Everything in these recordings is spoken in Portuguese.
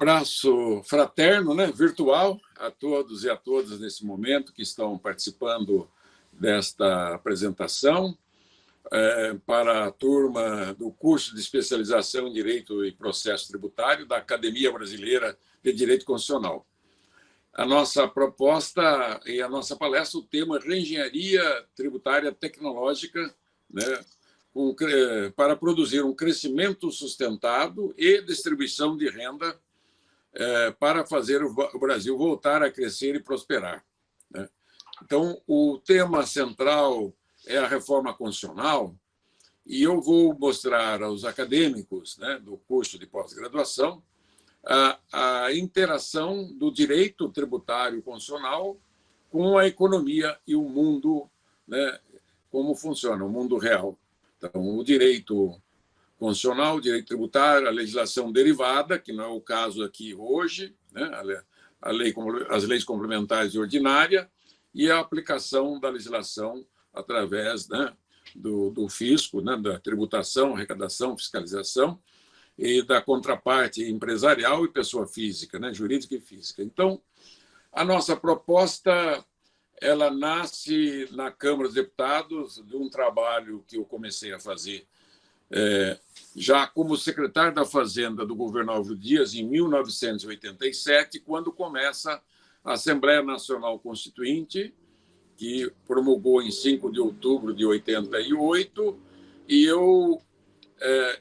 abraço fraterno, né, virtual, a todos e a todas nesse momento que estão participando desta apresentação para a turma do curso de especialização em Direito e Processo Tributário da Academia Brasileira de Direito Constitucional. A nossa proposta e a nossa palestra, o tema é Reengenharia Tributária Tecnológica, né, para produzir um crescimento sustentado e distribuição de renda para fazer o Brasil voltar a crescer e prosperar, né? Então, o tema central é a reforma constitucional, e eu vou mostrar aos acadêmicos, né, do curso de pós-graduação a interação do direito tributário constitucional com a economia e o mundo, né, como funciona, o mundo real. Então, o direito constitucional, o direito tributário, a legislação derivada, que não é o caso aqui hoje, né, as leis complementares e ordinária, e a aplicação da legislação através, né, do fisco, né, da tributação, arrecadação, fiscalização, e da contraparte empresarial e pessoa física, né, jurídica e física. Então, a nossa proposta ela nasce na Câmara dos Deputados de um trabalho que eu comecei a fazer já como secretário da Fazenda do governo Álvaro Dias, em 1987, quando começa a Assembleia Nacional Constituinte, que promulgou em 5 de outubro de 88, e eu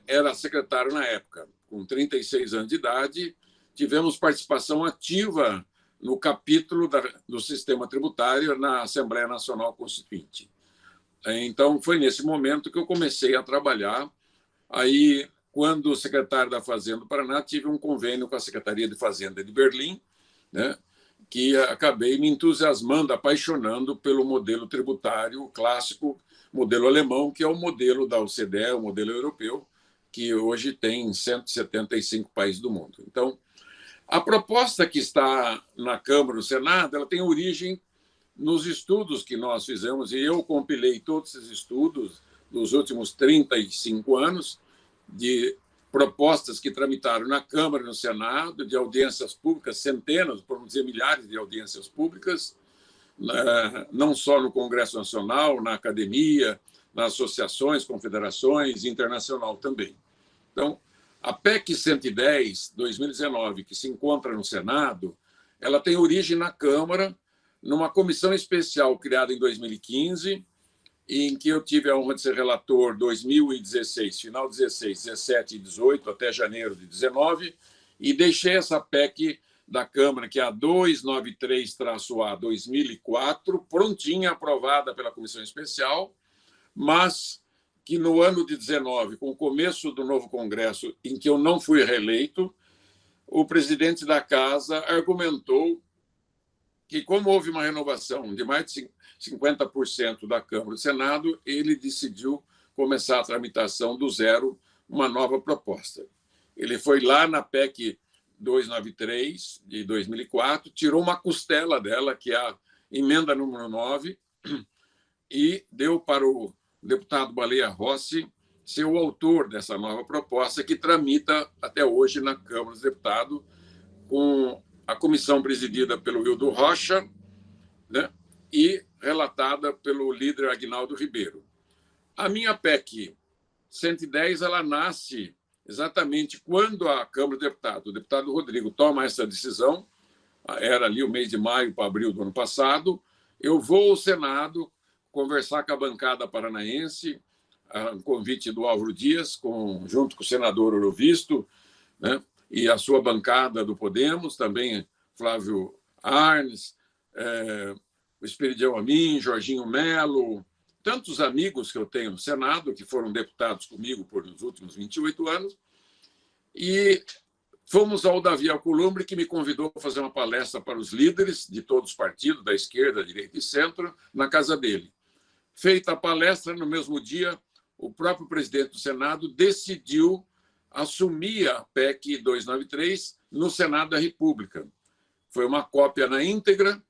era secretário na época, com 36 anos de idade. Tivemos participação ativa no capítulo do sistema tributário na Assembleia Nacional Constituinte. Então, foi nesse momento que eu comecei a trabalhar. Aí, quando secretário da Fazenda do Paraná, tive um convênio com a Secretaria de Fazenda de Berlim, né, que acabei me entusiasmando, apaixonando pelo modelo tributário clássico, modelo alemão, que é o modelo da OCDE, o modelo europeu, que hoje tem 175 países do mundo. Então, a proposta que está na Câmara e no Senado, ela tem origem nos estudos que nós fizemos, e eu compilei todos esses estudos dos últimos 35 anos, de propostas que tramitaram na Câmara e no Senado, de audiências públicas, centenas, por não dizer milhares de audiências públicas, não só no Congresso Nacional, na academia, nas associações, confederações, internacional também. Então, a PEC 110, 2019, que se encontra no Senado, ela tem origem na Câmara, numa comissão especial criada em 2015, em que eu tive a honra de ser relator 2016, final 16, 17 e 18, até janeiro de 19, e deixei essa PEC da Câmara, que é a 293-A 2004, prontinha, aprovada pela comissão especial, mas que no ano de 19, com o começo do novo Congresso, em que eu não fui reeleito, o presidente da Casa argumentou que, como houve uma renovação de mais de 50% da Câmara e do Senado, ele decidiu começar a tramitação do zero, uma nova proposta. Ele foi lá na PEC 293, de 2004, tirou uma costela dela, que é a emenda número 9, e deu para o deputado Baleia Rossi ser o autor dessa nova proposta, que tramita até hoje na Câmara dos Deputados, com a comissão presidida pelo Wildo Rocha, né, e relatada pelo líder Aguinaldo Ribeiro. A minha PEC 110 ela nasce exatamente quando a Câmara dos Deputados, o deputado Rodrigo, toma essa decisão, era ali o mês de maio para abril do ano passado. Eu vou ao Senado conversar com a bancada paranaense, um convite do Álvaro Dias, junto com o senador Orovisto, né, e a sua bancada do Podemos, também Flávio Arnes, o Esperidião Amin, Jorginho Melo, tantos amigos que eu tenho no Senado, que foram deputados comigo por os últimos 28 anos, e fomos ao Davi Alcolumbre, que me convidou para fazer uma palestra para os líderes de todos os partidos, da esquerda, direita e centro, na casa dele. Feita a palestra, no mesmo dia, o próprio presidente do Senado decidiu assumir a PEC 293 no Senado da República. Foi uma cópia na íntegra,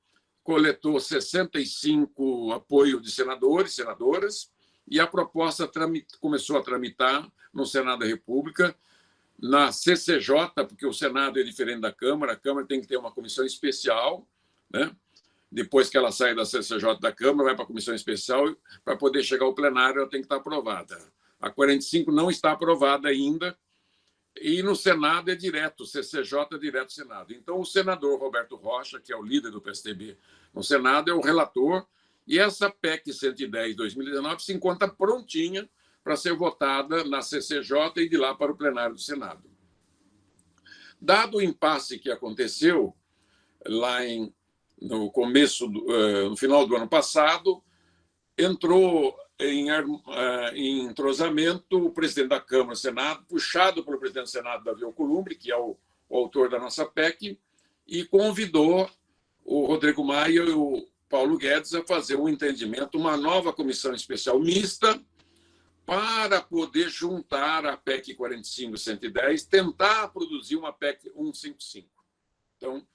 coletou 65 apoios de senadores, senadoras, e a proposta começou a tramitar no Senado da República, na CCJ, porque o Senado é diferente da Câmara, a Câmara tem que ter uma comissão especial, né? Depois que ela sai da CCJ da Câmara, vai para a comissão especial, para poder chegar ao plenário, ela tem que estar aprovada. A 45 não está aprovada ainda, e no Senado é direto, CCJ é direto Senado. Então, o senador Roberto Rocha, que é o líder do PSDB no Senado, é o relator, e essa PEC 110/2019 se encontra prontinha para ser votada na CCJ e de lá para o plenário do Senado. Dado o impasse que aconteceu lá no começo, no final do ano passado, entrou em entrosamento o presidente da Câmara e Senado, puxado pelo presidente do Senado, Davi Alcolumbre, que é o autor da nossa PEC, e convidou o Rodrigo Maia e o Paulo Guedes a fazer um entendimento, uma nova comissão especial mista, para poder juntar a PEC 45 e 110, tentar produzir uma PEC 155. Então,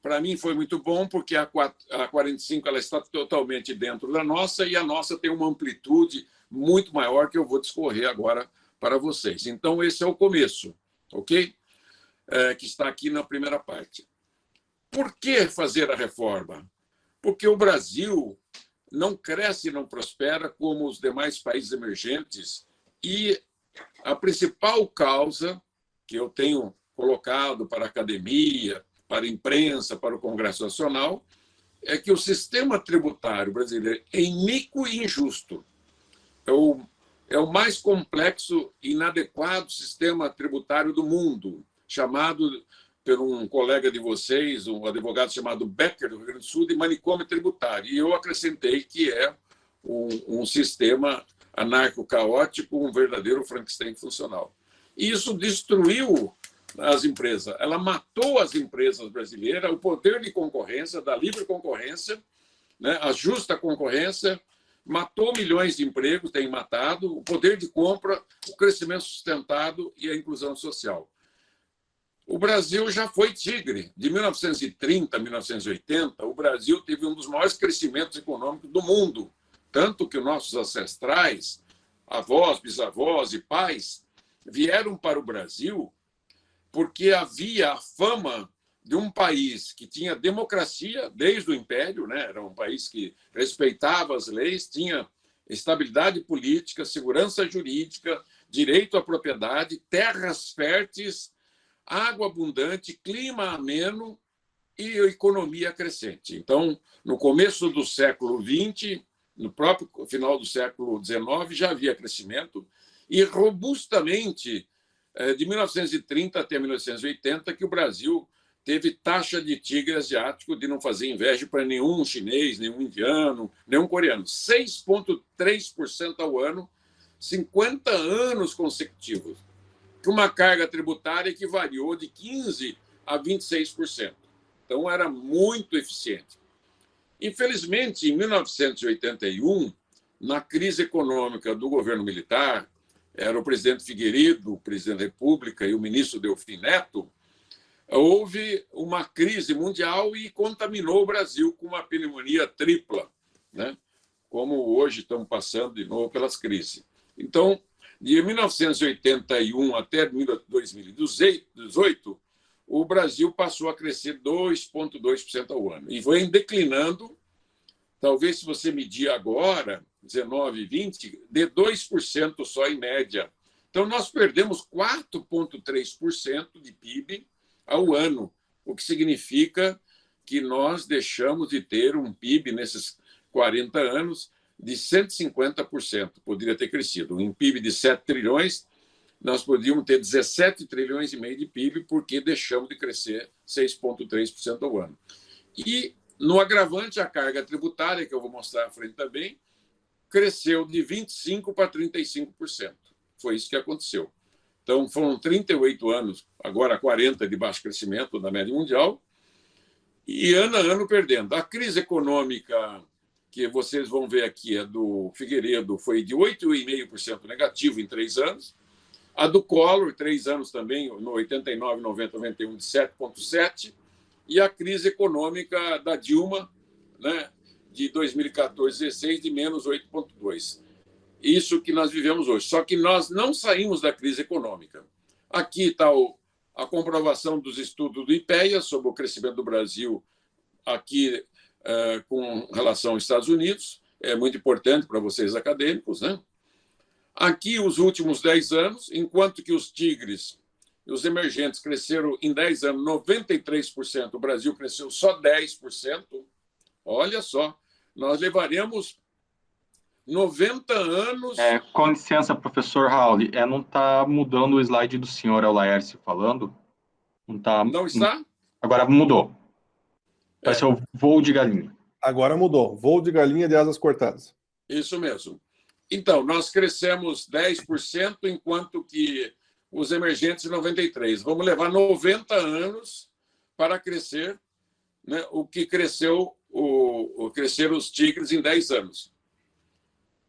para mim foi muito bom, porque a 45 ela está totalmente dentro da nossa, e a nossa tem uma amplitude muito maior que eu vou discorrer agora para vocês. Então, esse é o começo, ok? Que está aqui na primeira parte. Por que fazer a reforma? Porque o Brasil não cresce e não prospera como os demais países emergentes, e a principal causa que eu tenho colocado para a academia, para a imprensa, para o Congresso Nacional, é que o sistema tributário brasileiro é iníquo e injusto. É o mais complexo e inadequado sistema tributário do mundo, chamado por um colega de vocês, um advogado chamado Becker, do Rio Grande do Sul, de manicômio tributário. E eu acrescentei que é um sistema anarco-caótico, um verdadeiro Frankenstein funcional. E isso destruiu as empresas. Ela matou as empresas brasileiras, o poder de concorrência, da livre concorrência, né, a justa concorrência, matou milhões de empregos, tem matado, o poder de compra, o crescimento sustentado e a inclusão social. O Brasil já foi tigre. De 1930 a 1980, o Brasil teve um dos maiores crescimentos econômicos do mundo. Tanto que os nossos ancestrais, avós, bisavós e pais, vieram para o Brasil porque havia a fama de um país que tinha democracia desde o Império, né? Era um país que respeitava as leis, tinha estabilidade política, segurança jurídica, direito à propriedade, terras férteis, água abundante, clima ameno e economia crescente. Então, no começo do século XX, no próprio final do século XIX, já havia crescimento, e robustamente, de 1930 até 1980, que o Brasil teve taxa de tigre asiático de não fazer inveja para nenhum chinês, nenhum indiano, nenhum coreano. 6,3% ao ano, 50 anos consecutivos, que uma carga tributária que variou de 15% a 26%. Então, era muito eficiente. Infelizmente, em 1981, na crise econômica do governo militar, era o presidente Figueiredo, o presidente da República, e o ministro Delfim Neto, houve uma crise mundial e contaminou o Brasil com uma pneumonia tripla, né? Como hoje estamos passando de novo pelas crises. Então, de 1981 até 2018, o Brasil passou a crescer 2,2% ao ano. E vem declinando, talvez se você medir agora, 19 e 20, de 2% só em média. Então, nós perdemos 4,3% de PIB ao ano, o que significa que nós deixamos de ter um PIB nesses 40 anos de 150%. Poderia ter crescido. Um PIB de 7 trilhões, nós podíamos ter 17 trilhões e meio de PIB, porque deixamos de crescer 6,3% ao ano. E, no agravante, a carga tributária, que eu vou mostrar à frente também, cresceu de 25% para 35%. Foi isso que aconteceu. Então, foram 38 anos, agora 40 de baixo crescimento da média mundial, e ano a ano perdendo. A crise econômica que vocês vão ver aqui, a do Figueiredo, foi de 8,5% negativo em 3 anos. A do Collor, 3 anos também, no 89, 90, 91, de 7,7%. E a crise econômica da Dilma, né, de 2014, 16, de menos 8,2%. Isso que nós vivemos hoje. Só que nós não saímos da crise econômica. Aqui está a comprovação dos estudos do IPEA sobre o crescimento do Brasil aqui com relação aos Estados Unidos. É muito importante para vocês acadêmicos, né? Aqui, os últimos 10 anos, enquanto que os tigres e os emergentes cresceram em 10 anos 93%, o Brasil cresceu só 10%. Olha só, nós levaremos 90 anos... Com licença, professor Raul, não está mudando o slide do senhor, é o Laércio falando? Não está? Não está? Agora mudou. Parece o voo de galinha. Agora mudou. Voo de galinha de asas cortadas. Isso mesmo. Então, nós crescemos 10%, enquanto que os emergentes 93%. Vamos levar 90 anos para crescer, né, o que cresceram os tigres em 10 anos.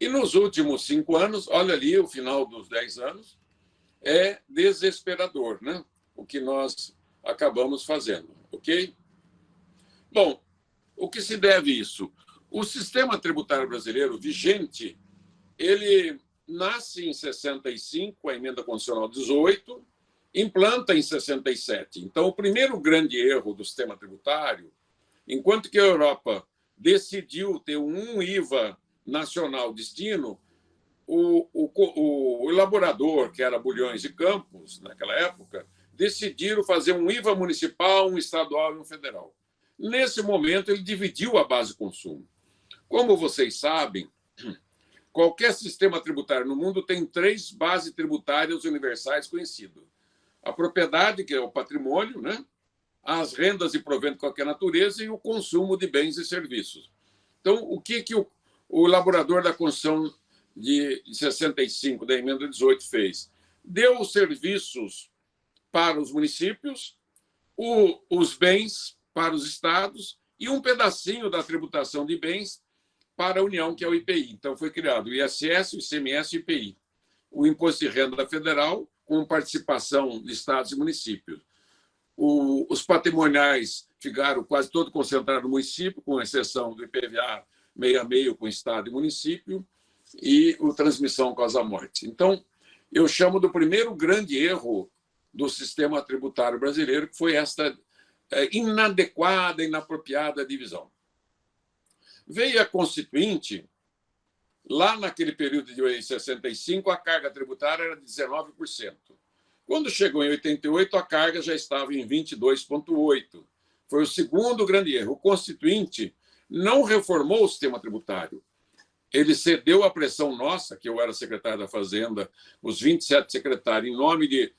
E nos últimos 5 anos, olha ali, o final dos 10 anos, é desesperador, né? O que nós acabamos fazendo, ok? Bom, o que se deve a isso? O sistema tributário brasileiro vigente, ele nasce em 65, a emenda constitucional 18, implanta em 67. Então, o primeiro grande erro do sistema tributário, enquanto que a Europa decidiu ter um IVA nacional destino, o elaborador, que era Bulhões e Campos, naquela época, decidiram fazer um IVA municipal, um estadual e um federal. Nesse momento, ele dividiu a base de consumo. Como vocês sabem, qualquer sistema tributário no mundo tem 3 bases tributárias universais conhecidas. A propriedade, que é o patrimônio, né? As rendas e proventos de qualquer natureza e o consumo de bens e serviços. Então, o que o elaborador da Constituição de 65, da emenda 18, fez? Deu os serviços para os municípios, os bens para os estados e um pedacinho da tributação de bens para a União, que é o IPI. Então, foi criado o ISS, o ICMS e o IPI. O Imposto de Renda Federal, com participação de estados e municípios. Os patrimoniais ficaram quase todo concentrados no município, com exceção do IPVA meio a meio com estado e município, e o transmissão causa-morte. Então, eu chamo do primeiro grande erro do sistema tributário brasileiro, que foi esta inadequada, inapropriada divisão. Veio a Constituinte, lá naquele período de 65, a carga tributária era de 19%. Quando chegou em 88, a carga já estava em 22,8%. Foi o segundo grande erro. O Constituinte não reformou o sistema tributário. Ele cedeu à pressão nossa, que eu era secretário da Fazenda, os 27 secretários, em nome de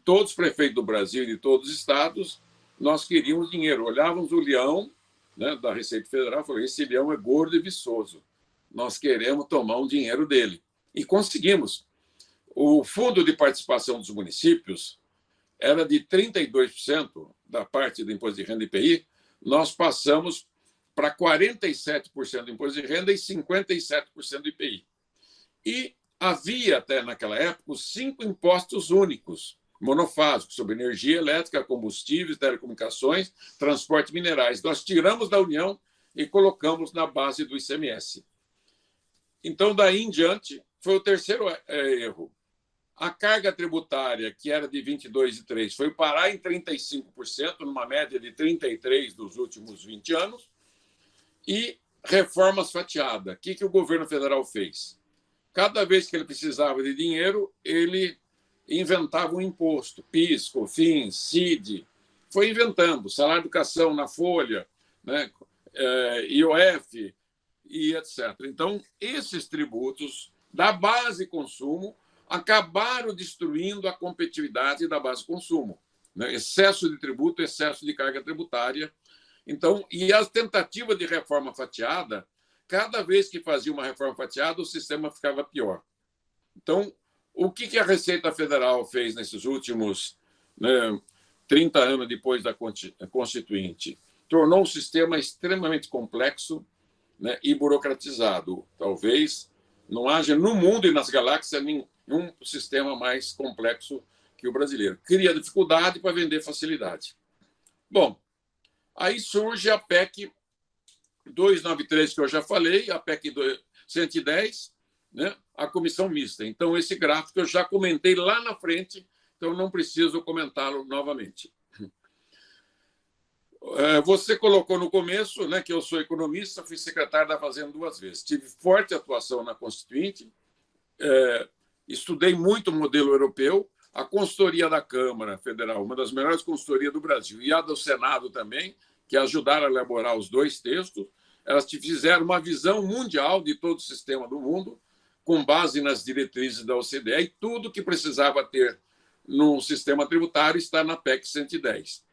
todos os prefeitos do Brasil e de todos os estados, nós queríamos dinheiro. Olhávamos o leão, né, da Receita Federal, falou: esse leão é gordo e viçoso. Nós queremos tomar um dinheiro dele. E conseguimos. O fundo de participação dos municípios era de 32% da parte do imposto de renda IPI, nós passamos para 47% do imposto de renda e 57% do IPI. E havia, até naquela época, os 5 impostos únicos, monofásicos, sobre energia elétrica, combustíveis, telecomunicações, transporte e minerais. Nós tiramos da União e colocamos na base do ICMS. Então, daí em diante, foi o terceiro erro. A carga tributária, que era de 22,3%, foi parar em 35%, numa média de 33% dos últimos 20 anos, e reformas fatiadas. O que o governo federal fez? Cada vez que ele precisava de dinheiro, ele inventava um imposto, PIS, COFINS, CID, foi inventando, salário de educação na folha, né, IOF e etc. Então, esses tributos da base consumo acabaram destruindo a competitividade da base consumo, né? Excesso de tributo, excesso de carga tributária. Então, e as tentativas de reforma fatiada, cada vez que fazia uma reforma fatiada, o sistema ficava pior. Então, o que a Receita Federal fez nesses últimos 30 anos depois da Constituinte? Tornou um sistema extremamente complexo, né, e burocratizado. Talvez não haja no mundo e nas galáxias nenhum sistema mais complexo que o brasileiro. Cria dificuldade para vender facilidade. Bom, aí surge a PEC 293, que eu já falei, a PEC 110, né, a comissão mista. Então, esse gráfico eu já comentei lá na frente, então não preciso comentá-lo novamente. Você colocou no começo, né, que eu sou economista, fui secretário da Fazenda 2 vezes. Tive forte atuação na Constituinte, estudei muito o modelo europeu, a consultoria da Câmara Federal, uma das melhores consultorias do Brasil, e a do Senado também, que ajudaram a elaborar os 2 textos. Elas fizeram uma visão mundial de todo o sistema do mundo, com base nas diretrizes da OCDE, e tudo que precisava ter no sistema tributário está na PEC 110.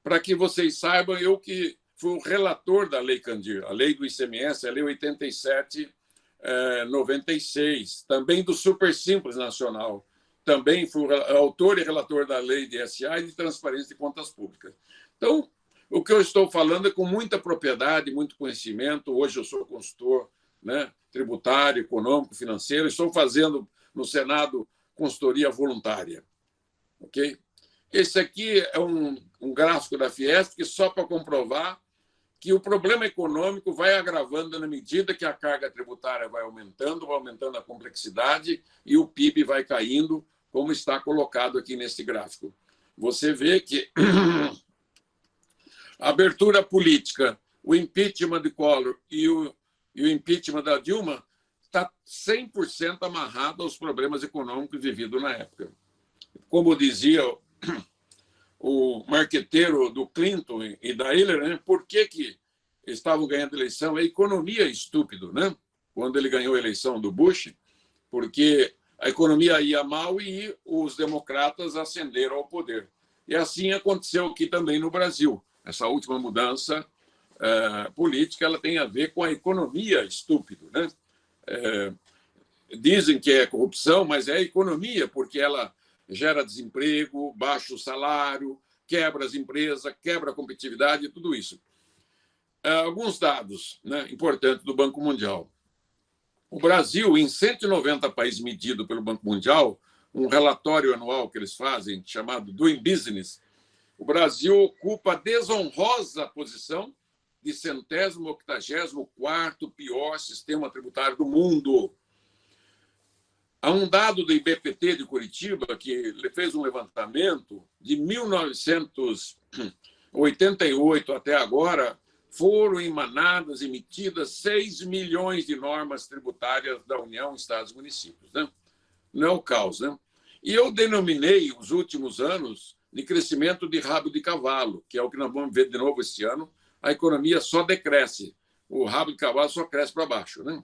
Para que vocês saibam, eu que fui o relator da Lei Candir, a lei do ICMS, a Lei 87/96, também do Super Simples Nacional. Também fui autor e relator da Lei de SA e de Transparência de Contas Públicas. Então, o que eu estou falando é com muita propriedade, muito conhecimento. Hoje eu sou consultor, né, tributário, econômico, financeiro. Estou fazendo no Senado consultoria voluntária. Ok? Esse aqui é um gráfico da Fiesp, que só para comprovar que o problema econômico vai agravando na medida que a carga tributária vai aumentando a complexidade e o PIB vai caindo, como está colocado aqui nesse gráfico. Você vê que a abertura política, o impeachment de Collor e o impeachment da Dilma está 100% amarrado aos problemas econômicos vividos na época. Como dizia o marqueteiro do Clinton e da Hillary, né? Por que estavam ganhando a eleição? A economia é estúpido, né? Quando ele ganhou a eleição do Bush, porque a economia ia mal e os democratas ascenderam ao poder. E assim aconteceu aqui também no Brasil. Essa última mudança política ela tem a ver com a economia estúpido, né? Dizem que é corrupção, mas é a economia, porque ela gera desemprego, baixa o salário, quebra as empresas, quebra a competitividade, tudo isso. Alguns dados, né, importantes do Banco Mundial. O Brasil, em 190 países medidos pelo Banco Mundial, um relatório anual que eles fazem, chamado Doing Business, o Brasil ocupa a desonrosa posição de 184º pior sistema tributário do mundo. Há um dado do IBPT de Curitiba, que fez um levantamento de 1988 até agora, foram emanadas, emitidas 6 milhões de normas tributárias da União, Estados e Municípios. Né? Não é o caos. Né? E eu denominei os últimos anos de crescimento de rabo de cavalo, que é o que nós vamos ver de novo esse ano. A economia só decresce, o rabo de cavalo só cresce para baixo. Né?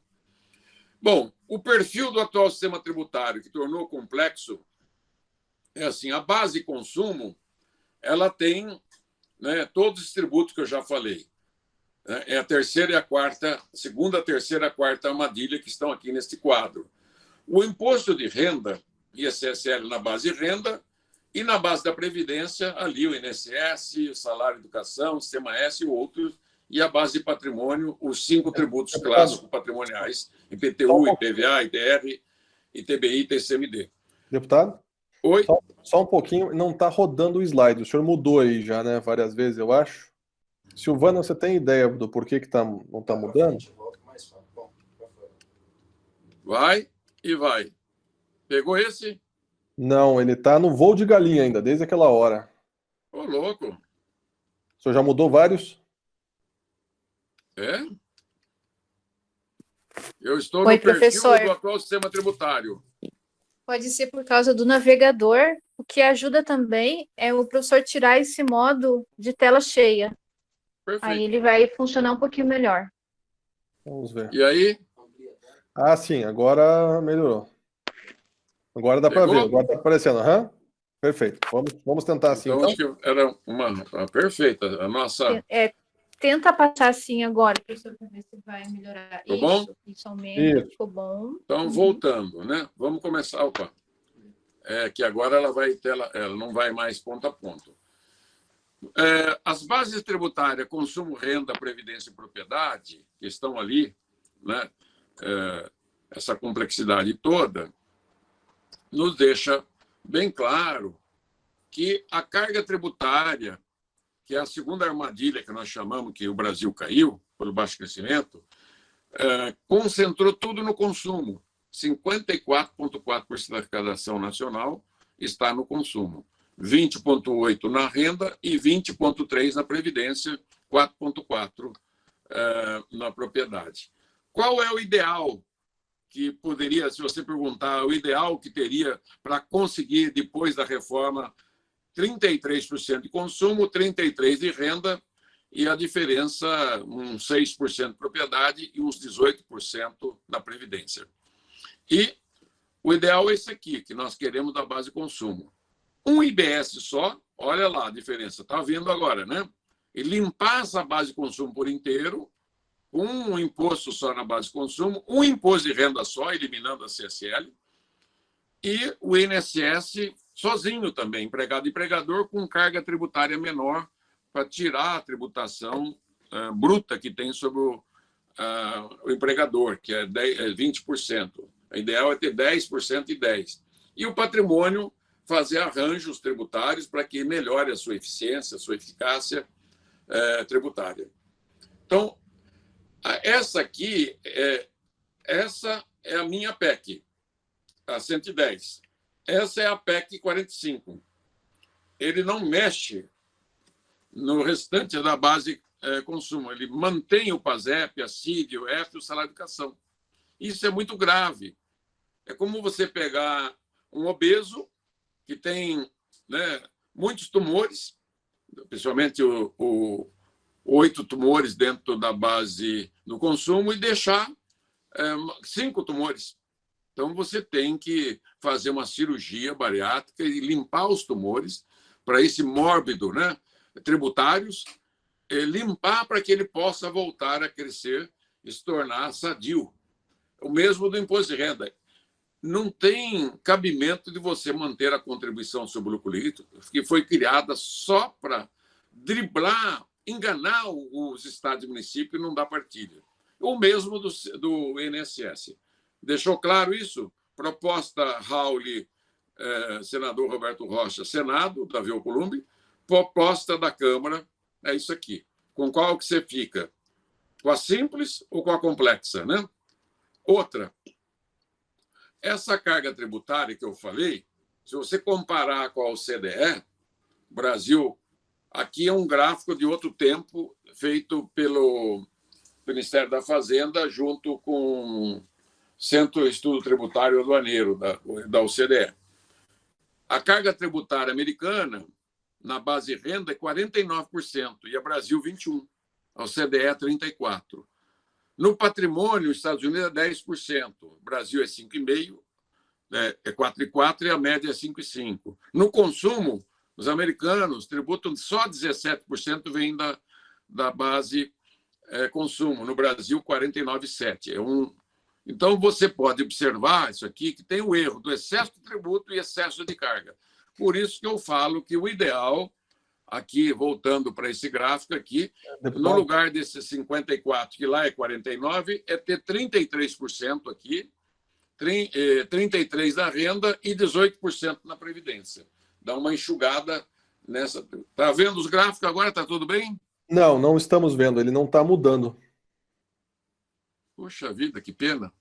Bom, o perfil do atual sistema tributário, que tornou complexo, é assim, a base consumo, ela tem, né, todos os tributos que eu já falei. É a terceira e a quarta, segunda, terceira e quarta armadilha que estão aqui neste quadro. O imposto de renda, ISSL na base de renda, e na base da Previdência, ali o INSS, salário e educação, Sistema S e outros, e a base de patrimônio, os 5 tributos clássicos patrimoniais, IPTU, IPVA, ITR, ITBI e TCMD. Deputado? Oi? Só um pouquinho, não está rodando o slide. O senhor mudou aí já, né? Várias vezes, eu acho. Silvana, você tem ideia do porquê que não está mudando? Vai e vai. Pegou esse? Não, ele está no voo de galinha ainda, desde aquela hora. Ô, louco. O senhor já mudou vários? É? Eu estou Oi, no perfil professor. do atual sistema tributário. Pode ser por causa do navegador. O que ajuda também é o professor tirar esse modo de tela cheia. Perfeito. Aí ele vai funcionar um pouquinho melhor. Vamos ver. E aí? Ah, sim, agora melhorou. Agora dá para ver, agora está aparecendo. Uhum. Perfeito. Vamos tentar assim. Então, acho que era uma perfeita. A nossa. Tenta passar assim agora, professor, para ver se vai melhorar. Ficou bom? Isso aumenta, Isso. ficou bom. Então, voltando, né? Vamos começar. Opa. Que agora ela não vai mais ponto a ponto. As bases tributárias, consumo, renda, previdência e propriedade, que estão ali, né? Essa complexidade toda, nos deixa bem claro que a carga tributária, que é a segunda armadilha que nós chamamos que o Brasil caiu pelo baixo crescimento, concentrou tudo no consumo. 54,4% da arrecadação nacional está no consumo. 20,8% na renda e 20,3% na previdência, 4,4% na propriedade. Qual é o ideal que poderia, se você perguntar, o ideal que teria para conseguir, depois da reforma, 33% de consumo, 33% de renda e a diferença, uns 6% de propriedade e uns 18% na previdência. E o ideal é esse aqui, que nós queremos da base de consumo. Um IBS só, olha lá a diferença, está vendo agora, né? E limpar essa base de consumo por inteiro, com um imposto só na base de consumo, um imposto de renda só, eliminando a CSL, e o INSS sozinho também, empregado e empregador, com carga tributária menor, para tirar a tributação bruta que tem sobre o empregador, que é 20%. O ideal é ter 10% e 10%. E o patrimônio, fazer arranjos tributários para que melhore a sua eficiência, a sua eficácia tributária. Então, essa aqui essa é a minha PEC, a 110. Essa é a PEC 45. Ele não mexe no restante da base consumo. Ele mantém o PASEP, a CID, o EF, o salário de educação. Isso é muito grave. É como você pegar um obeso que tem, né, muitos tumores, principalmente 8 tumores dentro da base do consumo, e deixar 5 tumores. Então, você tem que fazer uma cirurgia bariátrica e limpar os tumores para esse mórbido, né, tributários, limpar para que ele possa voltar a crescer e se tornar sadio. O mesmo do imposto de renda. Não tem cabimento de você manter a contribuição sobre o lucro líquido, que foi criada só para driblar, enganar os estados e municípios e não dar partilha. O mesmo do INSS. Deixou claro isso? Proposta Rauli, senador Roberto Rocha, Senado, Davi Alcolumbre, proposta da Câmara, é isso aqui. Com qual que você fica? Com a simples ou com a complexa, né? Outra, essa carga tributária que eu falei, se você comparar com a OCDE, Brasil, aqui é um gráfico de outro tempo, feito pelo Ministério da Fazenda, junto com o Centro de Estudo Tributário Aduaneiro, da OCDE. A carga tributária americana, na base de renda, é 49%, e a Brasil, 21%. A OCDE é 34%. No patrimônio, os Estados Unidos é 10%, o Brasil é 5,5%, é 4,4% e a média é 5,5%. No consumo, os americanos tributam só 17% vem da base consumo. No Brasil, 49,7%. Então, você pode observar isso aqui, que tem o erro do excesso de tributo e excesso de carga. Por isso que eu falo que o ideal, aqui, voltando para esse gráfico aqui, no lugar desses 54%, que lá é 49%, é ter 33% aqui, 33% na renda e 18% na previdência. Dá uma enxugada nessa. Está vendo os gráficos agora? Está tudo bem? Não, não estamos vendo. Ele não está mudando. Puxa vida, que pena.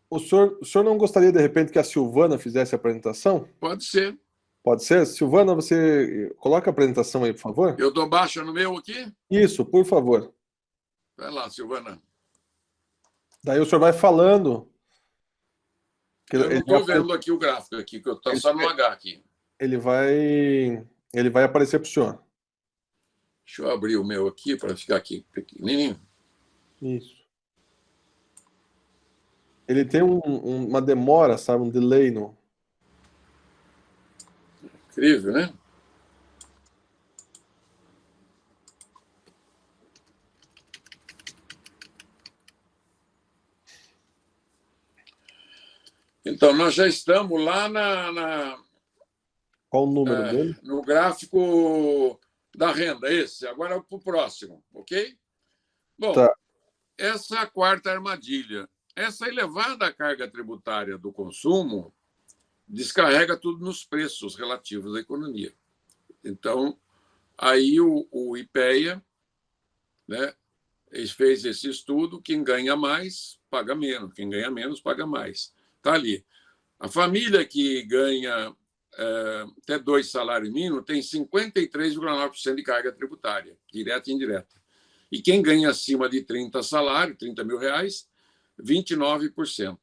O senhor não gostaria, de repente, que a Silvana fizesse a apresentação? Pode ser. Pode ser? Silvana, você coloca a apresentação aí, por favor? Eu dou baixa no meu aqui? Isso, por favor. Vai lá, Silvana. Daí o senhor vai falando. Eu não estou vendo aqui o gráfico, aqui, que eu estou só no H aqui. Ele vai aparecer para o senhor. Deixa eu abrir o meu aqui para ficar aqui pequenininho. Isso. Ele tem uma demora, sabe? Um delay no... Incrível, né? Então, nós já estamos lá Qual o número dele? No gráfico da renda, esse. Agora para o próximo, ok? Bom, Tá. Essa é a quarta armadilha. Essa elevada carga tributária do consumo descarrega tudo nos preços relativos à economia. Então, aí o IPEA, né, fez esse estudo, quem ganha mais, paga menos, quem ganha menos, paga mais. Está ali. A família que ganha até 2 salários mínimos tem 53,9% de carga tributária, direta e indireta. E quem ganha acima de 30 salários, 30 mil reais, 29%.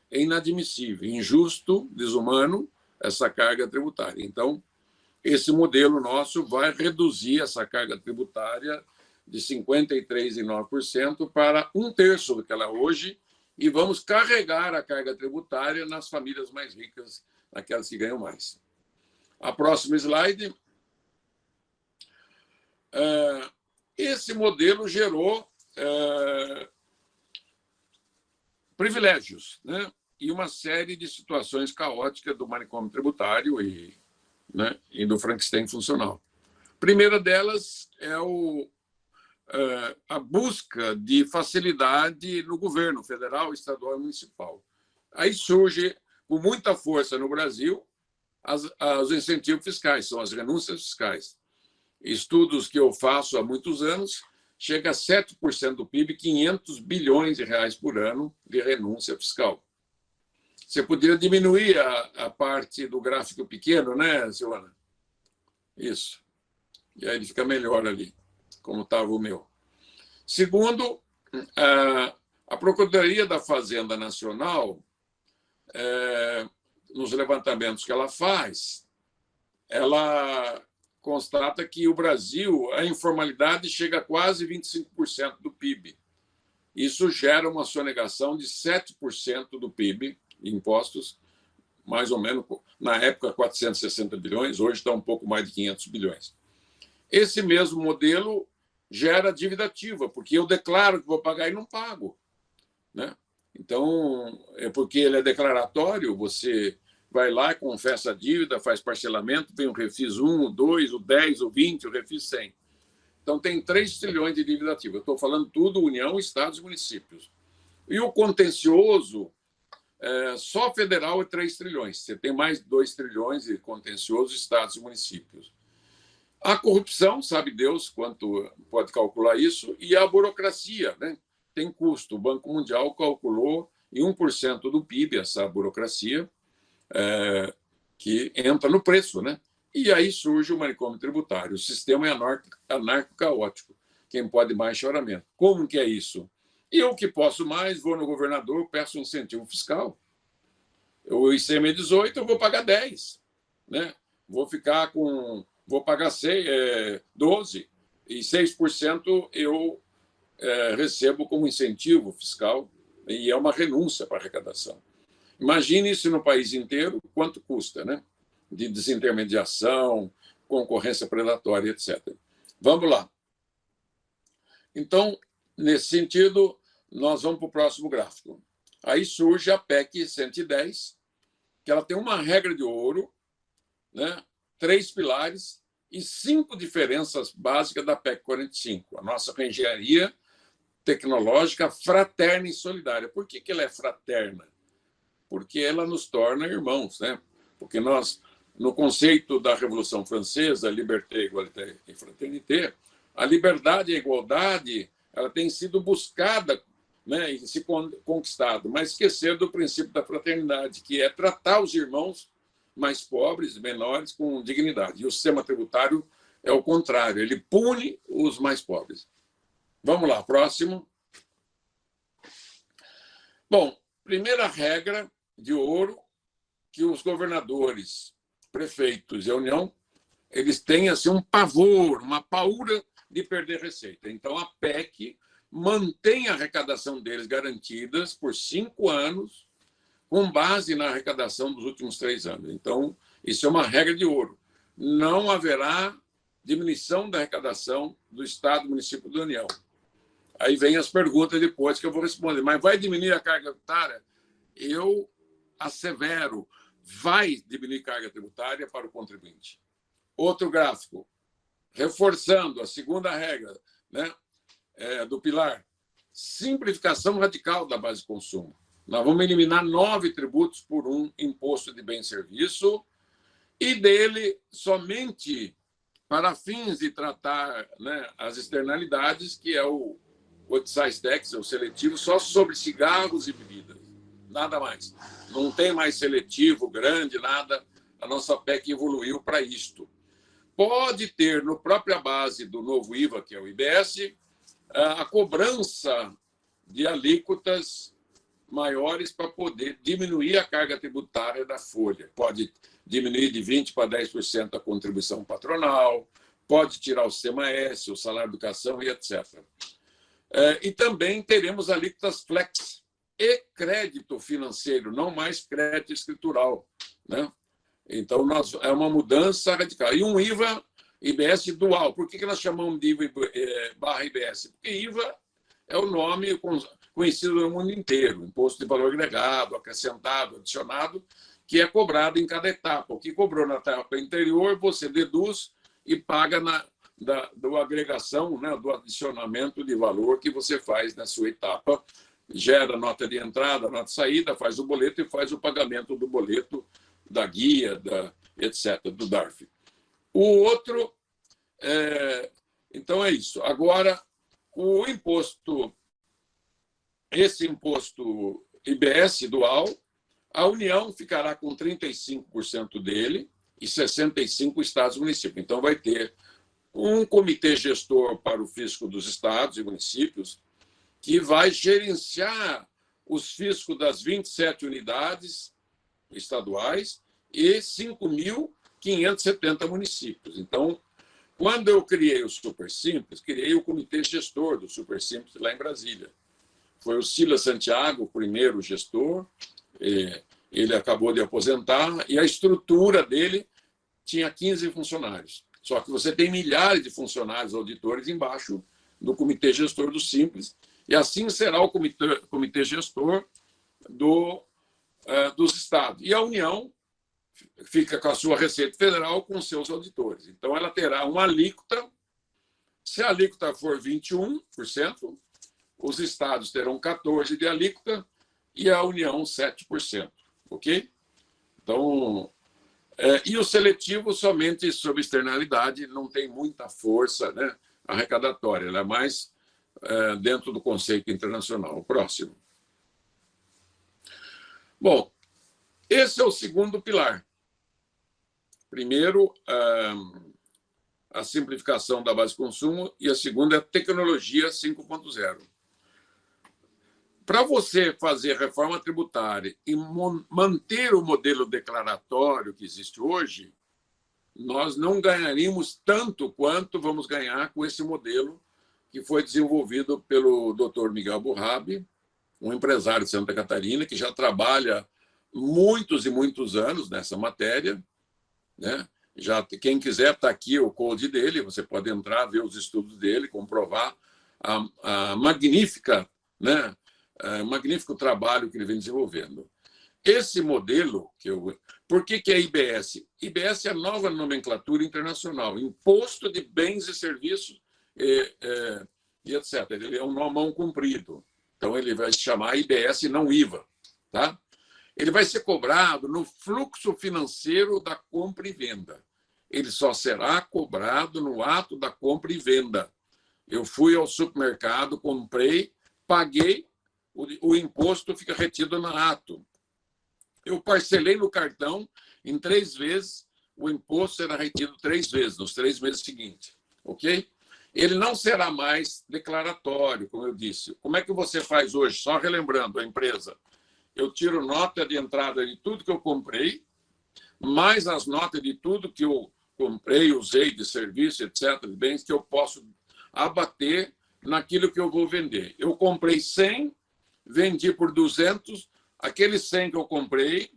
É inadmissível, injusto, desumano essa carga tributária. Então, esse modelo nosso vai reduzir essa carga tributária de 53,9% para 1/3 do que ela é hoje, e vamos carregar a carga tributária nas famílias mais ricas, naquelas que ganham mais. A próxima slide. Esse modelo gerou privilégios, né? E uma série de situações caóticas do manicômio tributário e do Frankenstein funcional. A primeira delas é a busca de facilidade no governo federal, estadual e municipal. Aí surge, com muita força no Brasil, os incentivos fiscais, são as renúncias fiscais. Estudos que eu faço há muitos anos, chega a 7% do PIB, 500 bilhões de reais por ano de renúncia fiscal. Você poderia diminuir a parte do gráfico pequeno, né, Silvana? Isso. E aí ele fica melhor ali, como estava o meu. Segundo, a Procuradoria da Fazenda Nacional, nos levantamentos que ela faz, ela constata que o Brasil, a informalidade chega a quase 25% do PIB. Isso gera uma sonegação de 7% do PIB, impostos, mais ou menos, na época, 460 bilhões, hoje está um pouco mais de 500 bilhões. Esse mesmo modelo gera dívida ativa, porque eu declaro que vou pagar e não pago, né? Então, é porque ele é declaratório, você vai lá, confessa a dívida, faz parcelamento, tem o Refis 1, o 2, o 10, o 20, o Refis 100. Então, tem 3 trilhões de dívida ativa. Eu estou falando tudo, União, Estados e municípios. E o contencioso, só federal é 3 trilhões. Você tem mais 2 trilhões de contencioso, Estados e municípios. A corrupção, sabe Deus quanto pode calcular isso, e a burocracia, né? Tem custo. O Banco Mundial calculou em 1% do PIB essa burocracia, que entra no preço, né? E aí surge o manicômio tributário. O sistema é anarco-caótico. Quem pode mais chora menos. Como que é isso? Eu que posso mais, vou no governador, peço um incentivo fiscal. O ICM-18 eu vou pagar 10, né? Vou pagar 12, e 6% eu recebo como incentivo fiscal, e é uma renúncia para a arrecadação. Imagine isso no país inteiro, quanto custa, né? De desintermediação, concorrência predatória, etc. Vamos lá. Então, nesse sentido, nós vamos para o próximo gráfico. Aí surge a PEC 110, que ela tem uma regra de ouro, né? 3 pilares e 5 diferenças básicas da PEC 45, a nossa engenharia tecnológica fraterna e solidária. Por que ela é fraterna? Porque ela nos torna irmãos, né? Porque nós, no conceito da Revolução Francesa, liberté, égalité et fraternité, a liberdade e a igualdade, ela tem sido buscada, né, e se conquistado, mas esquecer do princípio da fraternidade, que é tratar os irmãos mais pobres, menores, com dignidade. E o sistema tributário é o contrário, ele pune os mais pobres. Vamos lá, próximo. Bom, primeira regra de ouro, que os governadores, prefeitos e a União, eles têm assim, um pavor, uma paura de perder receita. Então, a PEC mantém a arrecadação deles garantidas por 5 anos, com base na arrecadação dos últimos 3 anos. Então, isso é uma regra de ouro. Não haverá diminuição da arrecadação do Estado, município e da União. Aí vem as perguntas depois que eu vou responder. Mas vai diminuir a carga tributária? Eu assevero, vai diminuir carga tributária para o contribuinte. Outro gráfico, reforçando a segunda regra, né, do pilar, simplificação radical da base de consumo. Nós vamos eliminar 9 tributos por um imposto de bem e serviço, e dele somente para fins de tratar, né, as externalidades, que é o excise tax, o seletivo, só sobre cigarros e bebidas. Nada mais. Não tem mais seletivo grande, nada. a nossa PEC evoluiu para isto. Pode ter, no própria base do novo IVA, que é o IBS, a cobrança de alíquotas maiores para poder diminuir a carga tributária da folha. Pode diminuir de 20% para 10% a contribuição patronal, pode tirar o CMS, o salário de educação e etc. E também teremos alíquotas flex e crédito financeiro, não mais crédito escritural, né? Então, é uma mudança radical. E um IVA, IBS dual. Por que nós chamamos de IVA barra IBS? Porque IVA é o nome conhecido no mundo inteiro, Imposto de Valor Agregado, acrescentado, adicionado, que é cobrado em cada etapa. O que cobrou na etapa anterior, você deduz e paga do agregação, né, do adicionamento de valor que você faz na sua etapa. Gera nota de entrada, nota de saída, faz o boleto e faz o pagamento do boleto, da guia, etc., do DARF. O outro, então é isso. Agora, o imposto, esse imposto IBS dual, a União ficará com 35% dele e 65% estados e municípios. Então, vai ter um comitê gestor para o fisco dos estados e municípios que vai gerenciar os fiscos das 27 unidades estaduais e 5.570 municípios. Então, quando eu criei o Super Simples, criei o comitê gestor do Super Simples lá em Brasília. Foi o Silas Santiago, o primeiro gestor, ele acabou de aposentar, e a estrutura dele tinha 15 funcionários. Só que você tem milhares de funcionários auditores embaixo do comitê gestor do Simples, e assim será o comitê gestor dos estados. E a União fica com a sua Receita Federal com seus auditores. Então, ela terá uma alíquota. Se a alíquota for 21%, os estados terão 14% de alíquota e a União 7%. Ok? Então, e o seletivo somente sob externalidade não tem muita força, né, arrecadatória. Ela é mais dentro do conceito internacional. O próximo. Bom, esse é o segundo pilar. Primeiro, a simplificação da base de consumo, e a segunda é a tecnologia 5.0. Para você fazer reforma tributária e manter o modelo declaratório que existe hoje, nós não ganharíamos tanto quanto vamos ganhar com esse modelo que foi desenvolvido pelo Dr. Miguel Burrabi, um empresário de Santa Catarina, que já trabalha muitos e muitos anos nessa matéria, né? Quem quiser, está aqui o code dele, você pode entrar, ver os estudos dele, comprovar a magnífica, né? Magnífico trabalho que ele vem desenvolvendo. Esse modelo, por que é IBS? IBS é a nova nomenclatura internacional, Imposto de Bens e Serviços e etc. Ele é um nomão comprido. Então, ele vai se chamar IBS e não IVA. Tá? Ele vai ser cobrado no fluxo financeiro da compra e venda. Ele só será cobrado no ato da compra e venda. Eu fui ao supermercado, comprei, paguei, o imposto fica retido no ato. Eu parcelei no cartão, em 3 vezes, o imposto será retido 3 vezes, nos 3 meses seguintes. Ok? Ele não será mais declaratório, como eu disse. Como é que você faz hoje? Só relembrando a empresa. Eu tiro nota de entrada de tudo que eu comprei, mais as notas de tudo que eu comprei, usei de serviço, etc., de bens que eu posso abater naquilo que eu vou vender. Eu comprei 100, vendi por 200, aqueles 100 que eu comprei,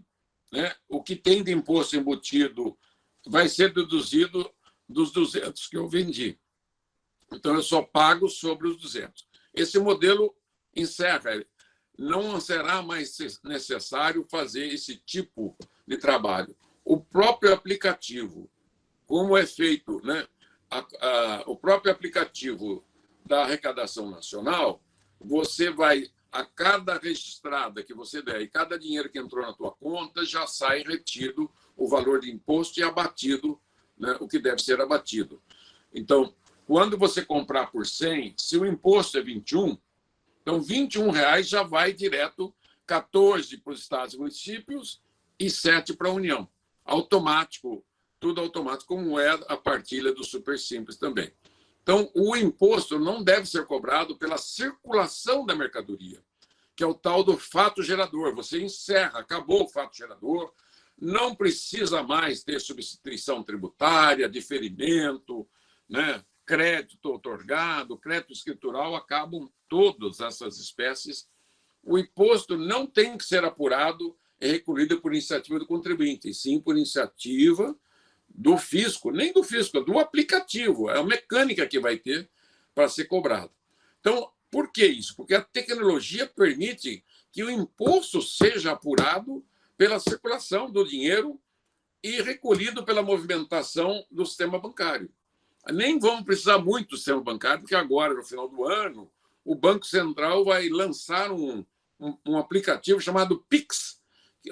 né, o que tem de imposto embutido vai ser deduzido dos 200 que eu vendi. Então, eu só pago sobre os 200. Esse modelo encerra. Não será mais necessário fazer esse tipo de trabalho. O próprio aplicativo, como é feito, né? O próprio aplicativo da arrecadação nacional, você vai, a cada registrada que você der e cada dinheiro que entrou na tua conta, já sai retido o valor de imposto e abatido, né, o que deve ser abatido. Então, quando você comprar por 100, se o imposto é 21, então R$21 já vai direto, 14 para os estados e municípios e 7 para a União. automático, tudo automático, como é a partilha do Super Simples também. Então, o imposto não deve ser cobrado pela circulação da mercadoria, que é o tal do fato gerador. Você encerra, acabou o fato gerador, não precisa mais ter substituição tributária, diferimento, né? Crédito otorgado, crédito escritural, acabam todas essas espécies. O imposto não tem que ser apurado e recolhido por iniciativa do contribuinte, e sim por iniciativa do fisco, nem do fisco, é do aplicativo, é a mecânica que vai ter para ser cobrado. Então, por que isso? Porque a tecnologia permite que o imposto seja apurado pela circulação do dinheiro e recolhido pela movimentação do sistema bancário. Nem vamos precisar muito do sistema bancário, porque agora, no final do ano, o Banco Central vai lançar um aplicativo chamado Pix,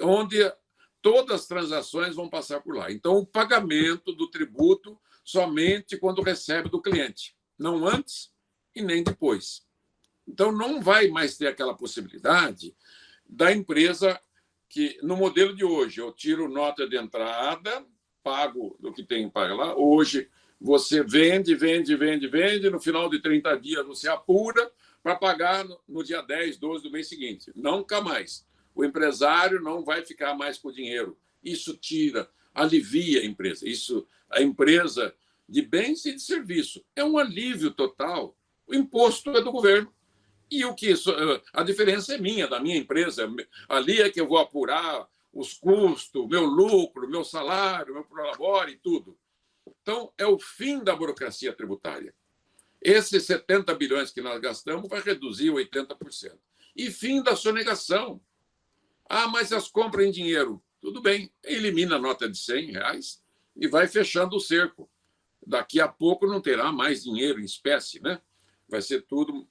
onde todas as transações vão passar por lá. Então, o pagamento do tributo somente quando recebe do cliente, não antes e nem depois. Então, não vai mais ter aquela possibilidade da empresa que, no modelo de hoje, eu tiro nota de entrada, pago do que tem que pagar lá. Hoje, você vende, no final de 30 dias você apura para pagar no dia 10, 12 do mês seguinte. Nunca mais. O empresário não vai ficar mais com o dinheiro. Isso tira, alivia a empresa. Isso, a empresa de bens e de serviço. É um alívio total. O imposto é do governo. E o que isso, a diferença é minha, da minha empresa. Ali é que eu vou apurar os custos, meu lucro, meu salário, meu prolabore e tudo. Então, é o fim da burocracia tributária. Esses 70 bilhões que nós gastamos vai reduzir 80%. E fim da sonegação. Ah, mas as compras em dinheiro. Tudo bem, elimina a nota de R$100 e vai fechando o cerco. Daqui a pouco não terá mais dinheiro em espécie, né? Vai ser tudo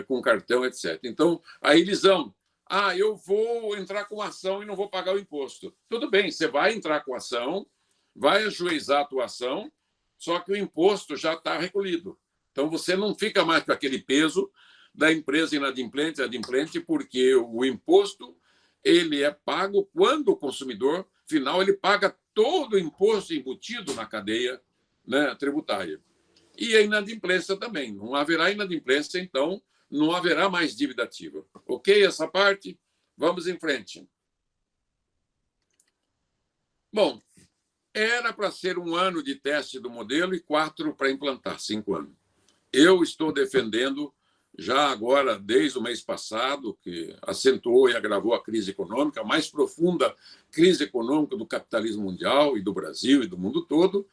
com cartão, etc. Então, a elisão. Ah, eu vou entrar com ação e não vou pagar o imposto. Tudo bem, você vai entrar com ação, vai ajuizar a tua ação, só que o imposto já está recolhido. Então, você não fica mais com aquele peso da empresa inadimplente, porque o imposto ele é pago quando o consumidor final ele paga todo o imposto embutido na cadeia, né, tributária. E a inadimplência também. Não haverá inadimplência, então não haverá mais dívida ativa. Ok, essa parte? Vamos em frente. Bom, era para ser 1 ano de teste do modelo e 4 para implantar, 5 anos. Eu estou defendendo, já agora, desde o mês passado, que acentuou e agravou a crise econômica, a mais profunda crise econômica do capitalismo mundial e do Brasil e do mundo todo,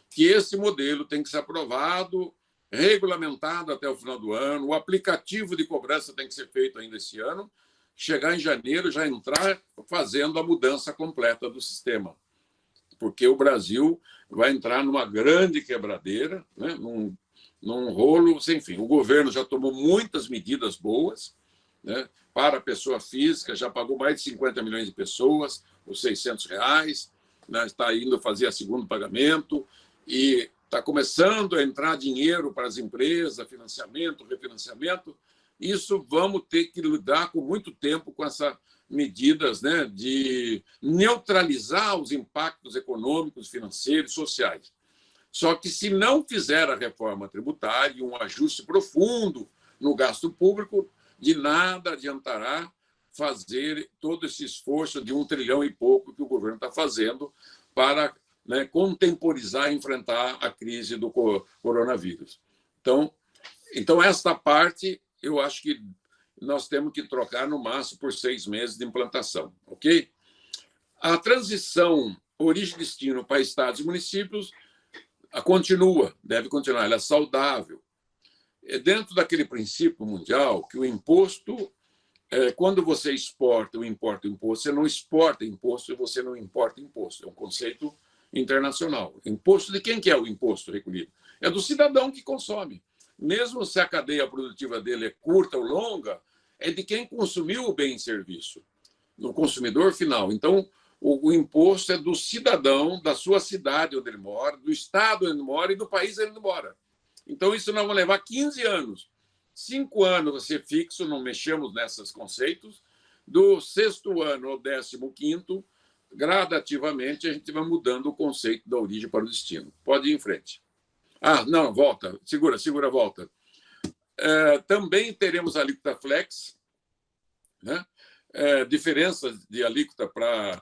que esse modelo tem que ser aprovado, regulamentado até o final do ano, o aplicativo de cobrança tem que ser feito ainda esse ano, chegar em janeiro, já entrar fazendo a mudança completa do sistema. Porque o Brasil vai entrar numa grande quebradeira, né? num rolo sem fim. O governo já tomou muitas medidas boas, né? Para a pessoa física, já pagou mais de 50 milhões de pessoas, os R$600, né? Está indo fazer o segundo pagamento e está começando a entrar dinheiro para as empresas, financiamento, refinanciamento. Isso vamos ter que lidar com muito tempo com essas medidas, né, de neutralizar os impactos econômicos, financeiros e sociais. Só que, se não fizer a reforma tributária e um ajuste profundo no gasto público, de nada adiantará fazer todo esse esforço de 1 trilhão e pouco que o governo está fazendo para, né, contemporizar e enfrentar a crise do coronavírus. Então, esta parte, eu acho que nós temos que trocar no máximo por 6 meses de implantação, ok? A transição origem-destino para estados e municípios continua, deve continuar, ela é saudável. É dentro daquele princípio mundial que o imposto, quando você exporta ou importa imposto, você não exporta imposto e você não importa imposto. É um conceito internacional. Imposto de quem que é o imposto recolhido? É do cidadão que consome. Mesmo se a cadeia produtiva dele é curta ou longa, é de quem consumiu o bem e serviço, no consumidor final. Então, o imposto é do cidadão, da sua cidade onde ele mora, do estado onde ele mora e do país onde ele mora. Então, isso nós vamos levar 15 anos. 5 anos você fixo, não mexemos nesses conceitos. Do 6º ano ao 15º, gradativamente, a gente vai mudando o conceito da origem para o destino. Pode ir em frente. Ah, não, volta. Segura, volta. Também teremos a alíquota flex, né? Diferenças de alíquota para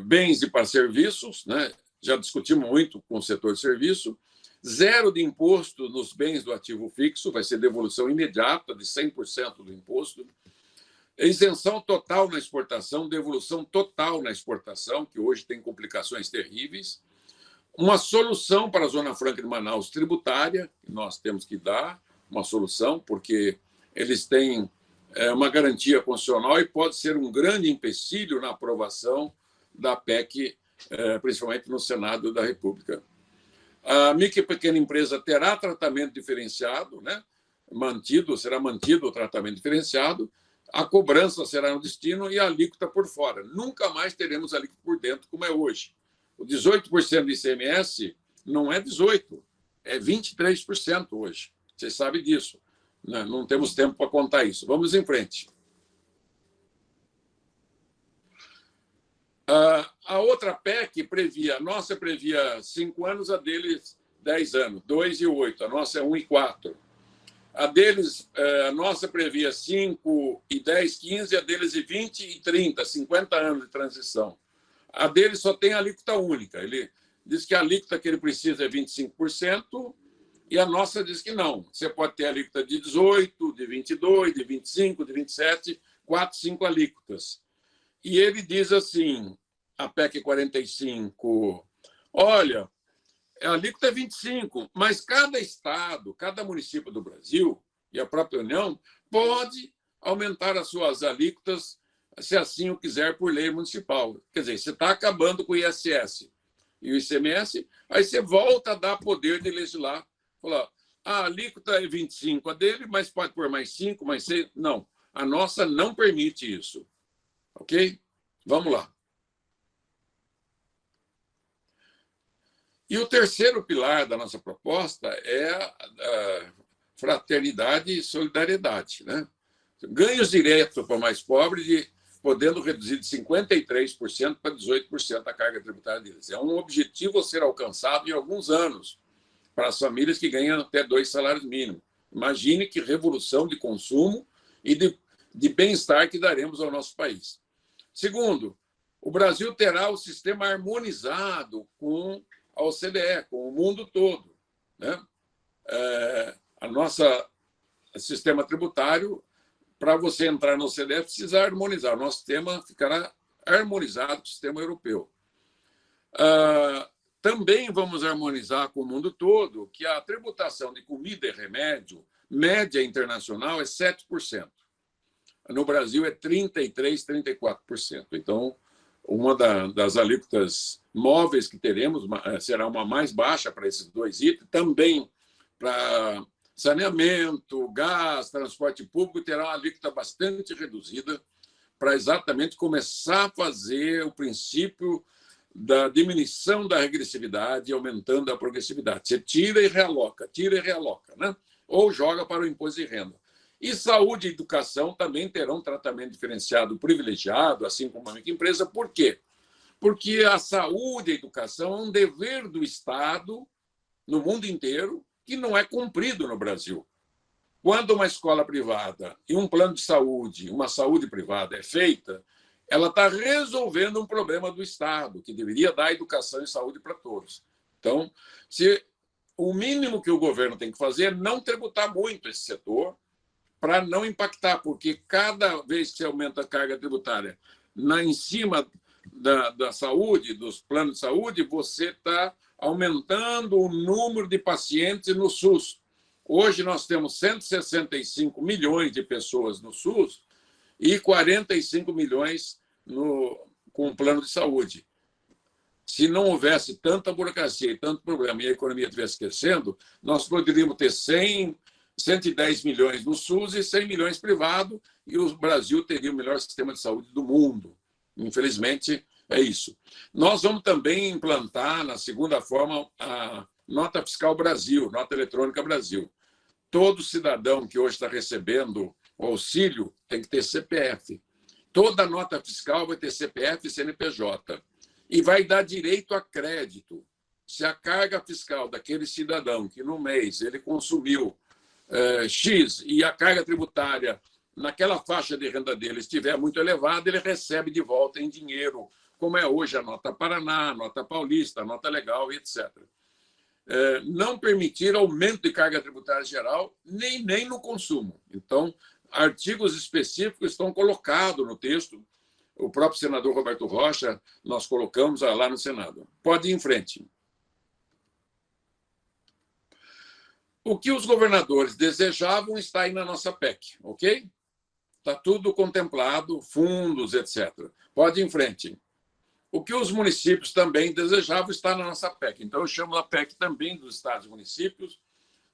bens e para serviços, né? Já discutimos muito com o setor de serviço. 0 de imposto nos bens do ativo fixo, vai ser devolução imediata de 100% do imposto. Isenção total na exportação, devolução total na exportação, que hoje tem complicações terríveis. Uma solução para a Zona Franca de Manaus tributária, que nós temos que dar uma solução, porque eles têm uma garantia constitucional e pode ser um grande empecilho na aprovação da PEC, principalmente no Senado da República. A micro e pequena empresa terá tratamento diferenciado, né? Será mantido o tratamento diferenciado, a cobrança será no destino e a alíquota por fora. Nunca mais teremos alíquota por dentro, como é hoje. O 18% do ICMS não é 18%, é 23% hoje. Vocês sabem disso. Não temos tempo para contar isso. Vamos em frente. A outra PEC previa, a nossa previa 5 anos, a deles 10 anos, 2 e 8, a nossa é 1 e 4. A deles, a nossa previa 5 e 10, 15, a deles é 20 e 30, 50 anos de transição. A deles só tem alíquota única. Ele diz que a alíquota que ele precisa é 25%, e a nossa diz que não. Você pode ter alíquota de 18, de 22, de 25, de 27, 4, 5 alíquotas. E ele diz assim, a PEC 45, olha, a alíquota é 25, mas cada estado, cada município do Brasil e a própria União pode aumentar as suas alíquotas se assim o quiser por lei municipal. Quer dizer, você está acabando com o ISS e o ICMS, aí você volta a dar poder de legislar. Falar, a alíquota é 25 a dele, mas pode pôr mais 5, mais 6. Não, a nossa não permite isso. Ok? Vamos lá. E o terceiro pilar da nossa proposta é a fraternidade e solidariedade, né? Ganhos diretos para o mais pobre, podendo reduzir de 53% para 18% a carga tributária deles. É um objetivo a ser alcançado em alguns anos para as famílias que ganham até 2 salários mínimos. Imagine que revolução de consumo e de bem-estar que daremos ao nosso país. Segundo, o Brasil terá o sistema harmonizado com a OCDE, com o mundo todo, né? A nossa sistema tributário, para você entrar na OCDE, precisa harmonizar. O nosso sistema ficará harmonizado com o sistema europeu. Também vamos harmonizar com o mundo todo que a tributação de comida e remédio, média internacional, é 7%. No Brasil é 33%, 34%. Então, uma das alíquotas móveis que teremos será uma mais baixa para esses 2 itens. Também para saneamento, gás, transporte público, terá uma alíquota bastante reduzida para exatamente começar a fazer o princípio da diminuição da regressividade e aumentando a progressividade. Você tira e realoca, né? Ou joga para o imposto de renda. E saúde e educação também terão um tratamento diferenciado privilegiado, assim como a microempresa. Por quê? Porque a saúde e a educação é um dever do Estado no mundo inteiro que não é cumprido no Brasil. Quando uma escola privada e um plano de saúde, uma saúde privada é feita, ela está resolvendo um problema do Estado, que deveria dar educação e saúde para todos. Então, o mínimo que o governo tem que fazer é não tributar muito esse setor, para não impactar, porque cada vez que você aumenta a carga tributária em cima da saúde, dos planos de saúde, você está aumentando o número de pacientes no SUS. Hoje nós temos 165 milhões de pessoas no SUS e 45 milhões com o plano de saúde. Se não houvesse tanta burocracia e tanto problema e a economia estivesse crescendo, nós poderíamos ter 110 milhões no SUS e 100 milhões privado, e o Brasil teria o melhor sistema de saúde do mundo. Infelizmente, é isso. Nós vamos também implantar, na segunda forma, a Nota Fiscal Brasil, Nota Eletrônica Brasil. Todo cidadão que hoje está recebendo o auxílio tem que ter CPF. Toda nota fiscal vai ter CPF e CNPJ. e vai dar direito a crédito. Se a carga fiscal daquele cidadão que no mês ele consumiu X e a carga tributária naquela faixa de renda dele estiver muito elevada, ele recebe de volta em dinheiro, como é hoje a nota Paraná, a nota Paulista, a nota legal, etc. Não permitir aumento de carga tributária geral, nem no consumo. Então, artigos específicos estão colocados no texto. O próprio senador Roberto Rocha, nós colocamos lá no Senado. Pode ir em frente. O que os governadores desejavam está aí na nossa PEC, ok? Está tudo contemplado, fundos, etc. Pode ir em frente. O que os municípios também desejavam está na nossa PEC. Então, eu chamo a PEC também dos estados e municípios.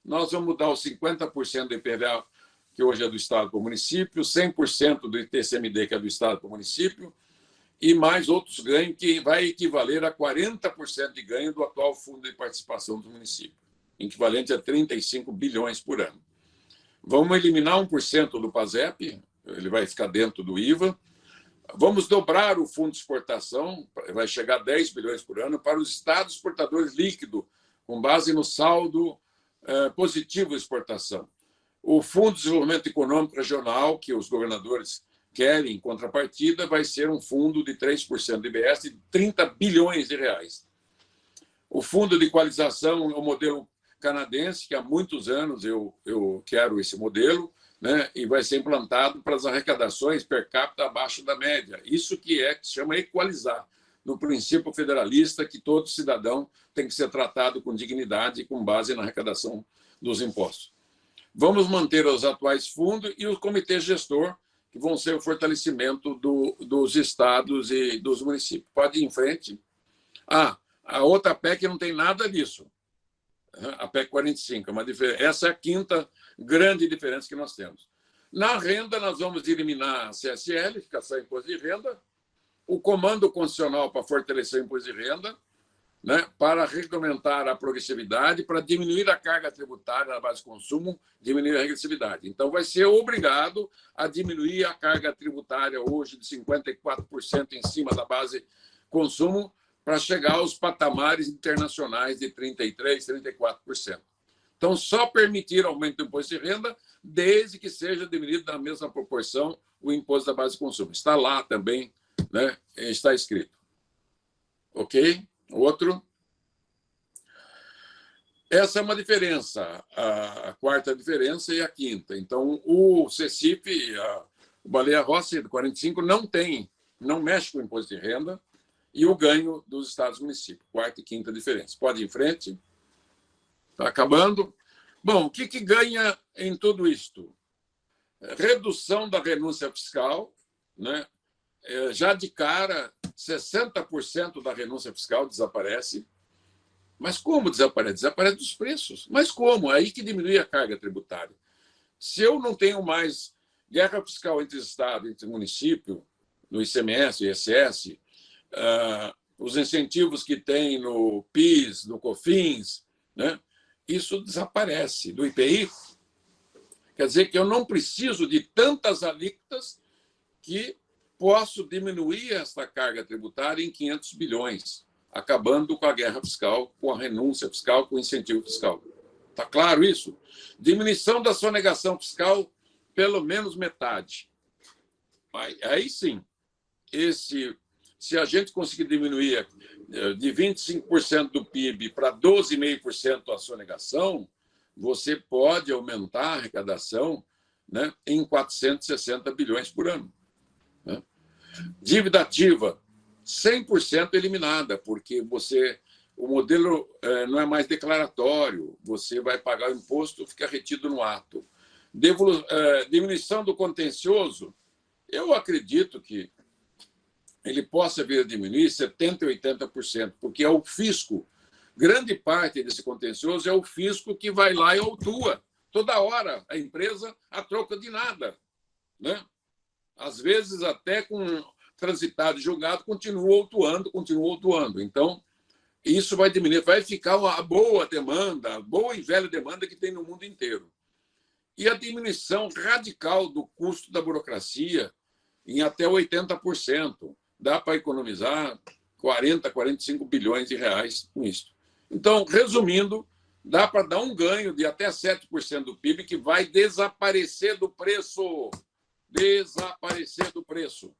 Nós vamos mudar os 50% do IPVA, que hoje é do estado para o município, 100% do ITCMD, que é do estado para o município, e mais outros ganhos, que vai equivaler a 40% de ganho do atual fundo de participação do município, equivalente a 35 bilhões por ano. Vamos eliminar 1% do PASEP, ele vai ficar dentro do IVA. Vamos dobrar o fundo de exportação, vai chegar a 10 bilhões por ano, para os estados exportadores líquidos, com base no saldo positivo de exportação. O Fundo de Desenvolvimento Econômico Regional, que os governadores querem em contrapartida, vai ser um fundo de 3% do IBS de 30 bilhões de reais. O Fundo de Equalização é o modelo canadense, que há muitos anos eu quero esse modelo, né, e vai ser implantado para as arrecadações per capita abaixo da média. Isso que se chama equalizar, no princípio federalista, que todo cidadão tem que ser tratado com dignidade com base na arrecadação dos impostos. Vamos manter os atuais fundos e o comitê gestor, que vão ser o fortalecimento dos estados e dos municípios. Pode ir em frente. A outra PEC não tem nada disso. A PEC 45, essa é a quinta grande diferença que nós temos. Na renda, nós vamos eliminar a CSL, fixação de imposto de renda, o comando constitucional para fortalecer o imposto de renda, né, para regulamentar a progressividade, para diminuir a carga tributária na base de consumo, diminuir a regressividade. Então, vai ser obrigado a diminuir a carga tributária hoje de 54% em cima da base de consumo, para chegar aos patamares internacionais de 33%, 34%. Então, só permitir aumento do imposto de renda, desde que seja diminuído na mesma proporção o imposto da base de consumo. Está lá também, né? Está escrito. Ok? Outro. Essa é uma diferença, a quarta diferença e a quinta. Então, o CECIP, o Baleia Rossi, do 45, não mexe com o imposto de renda, e o ganho dos estados e municípios. Quarta e quinta diferença. Pode ir em frente. Está acabando. Bom, o que ganha em tudo isto? Redução da renúncia fiscal, né? Já de cara, 60% da renúncia fiscal desaparece. Mas como desaparece? Desaparece dos preços. Mas como? É aí que diminui a carga tributária. Se eu não tenho mais guerra fiscal entre estado e entre município, no ICMS, ISS, os incentivos que tem no PIS, no COFINS, né? Isso desaparece do IPI. Quer dizer que eu não preciso de tantas alíquotas que posso diminuir esta carga tributária em 500 bilhões, acabando com a guerra fiscal, com a renúncia fiscal, com o incentivo fiscal. Está claro isso? Diminuição da sonegação fiscal, pelo menos metade. Aí sim, se a gente conseguir diminuir de 25% do PIB para 12,5% a sonegação, você pode aumentar a arrecadação, né, em 460 bilhões por ano. Né? Dívida ativa, 100% eliminada, porque o modelo não é mais declaratório, você vai pagar o imposto, fica retido no ato. Diminuição do contencioso, eu acredito que ele possa vir a diminuir 70% e 80%, porque é o fisco. Grande parte desse contencioso é o fisco que vai lá e autua. Toda hora a empresa a troca de nada. Né? Às vezes, até com transitado e julgado, continua autuando. Então, isso vai diminuir, vai ficar a boa demanda, a boa e velha demanda que tem no mundo inteiro. E a diminuição radical do custo da burocracia em até 80%. Dá para economizar 40, 45 bilhões de reais com isso. Então, resumindo, dá para dar um ganho de até 7% do PIB que vai desaparecer do preço. Desaparecer do preço.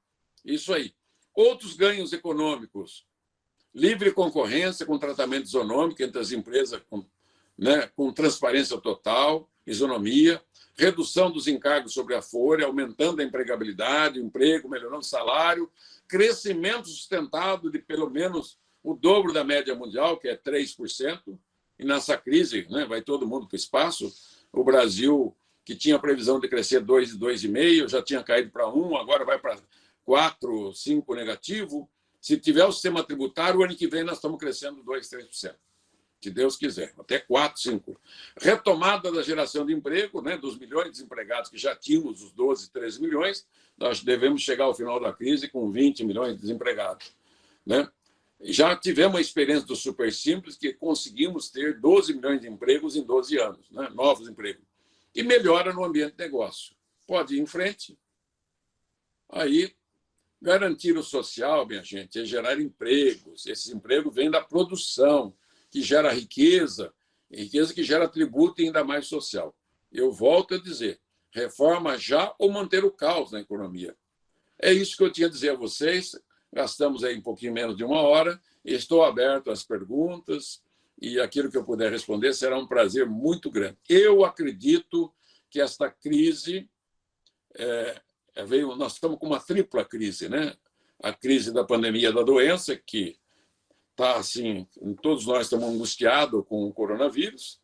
Isso aí. Outros ganhos econômicos. Livre concorrência com tratamento isonômico entre as empresas, com transparência total, isonomia, redução dos encargos sobre a folha, aumentando a empregabilidade, o emprego, melhorando o salário, crescimento sustentado de pelo menos o dobro da média mundial, que é 3%, e nessa crise vai todo mundo para o espaço. O Brasil, que tinha previsão de crescer 2, 2,5%, já tinha caído para 1%, agora vai para 4%, 5% negativo. Se tiver o sistema tributário, o ano que vem nós estamos crescendo 2, 3%. Se Deus quiser, até 4, 5. Retomada da geração de emprego, dos milhões de desempregados que já tínhamos, os 12, 13 milhões, nós devemos chegar ao final da crise com 20 milhões de desempregados. Já tivemos a experiência do Super Simples, que conseguimos ter 12 milhões de empregos em 12 anos, novos empregos. E melhora no ambiente de negócio. Pode ir em frente. Aí, garantir o social, minha gente, é gerar empregos. Esses empregos vêm da produção, que gera riqueza, riqueza que gera tributo e ainda mais social. Eu volto a dizer, reforma já ou manter o caos na economia. É isso que eu tinha a dizer a vocês. Gastamos aí um pouquinho menos de 1 hora. Estou aberto às perguntas e aquilo que eu puder responder será um prazer muito grande. Eu acredito que esta crise nós estamos com uma tripla crise, A crise da pandemia da doença, que está assim, todos nós estamos angustiados com o coronavírus,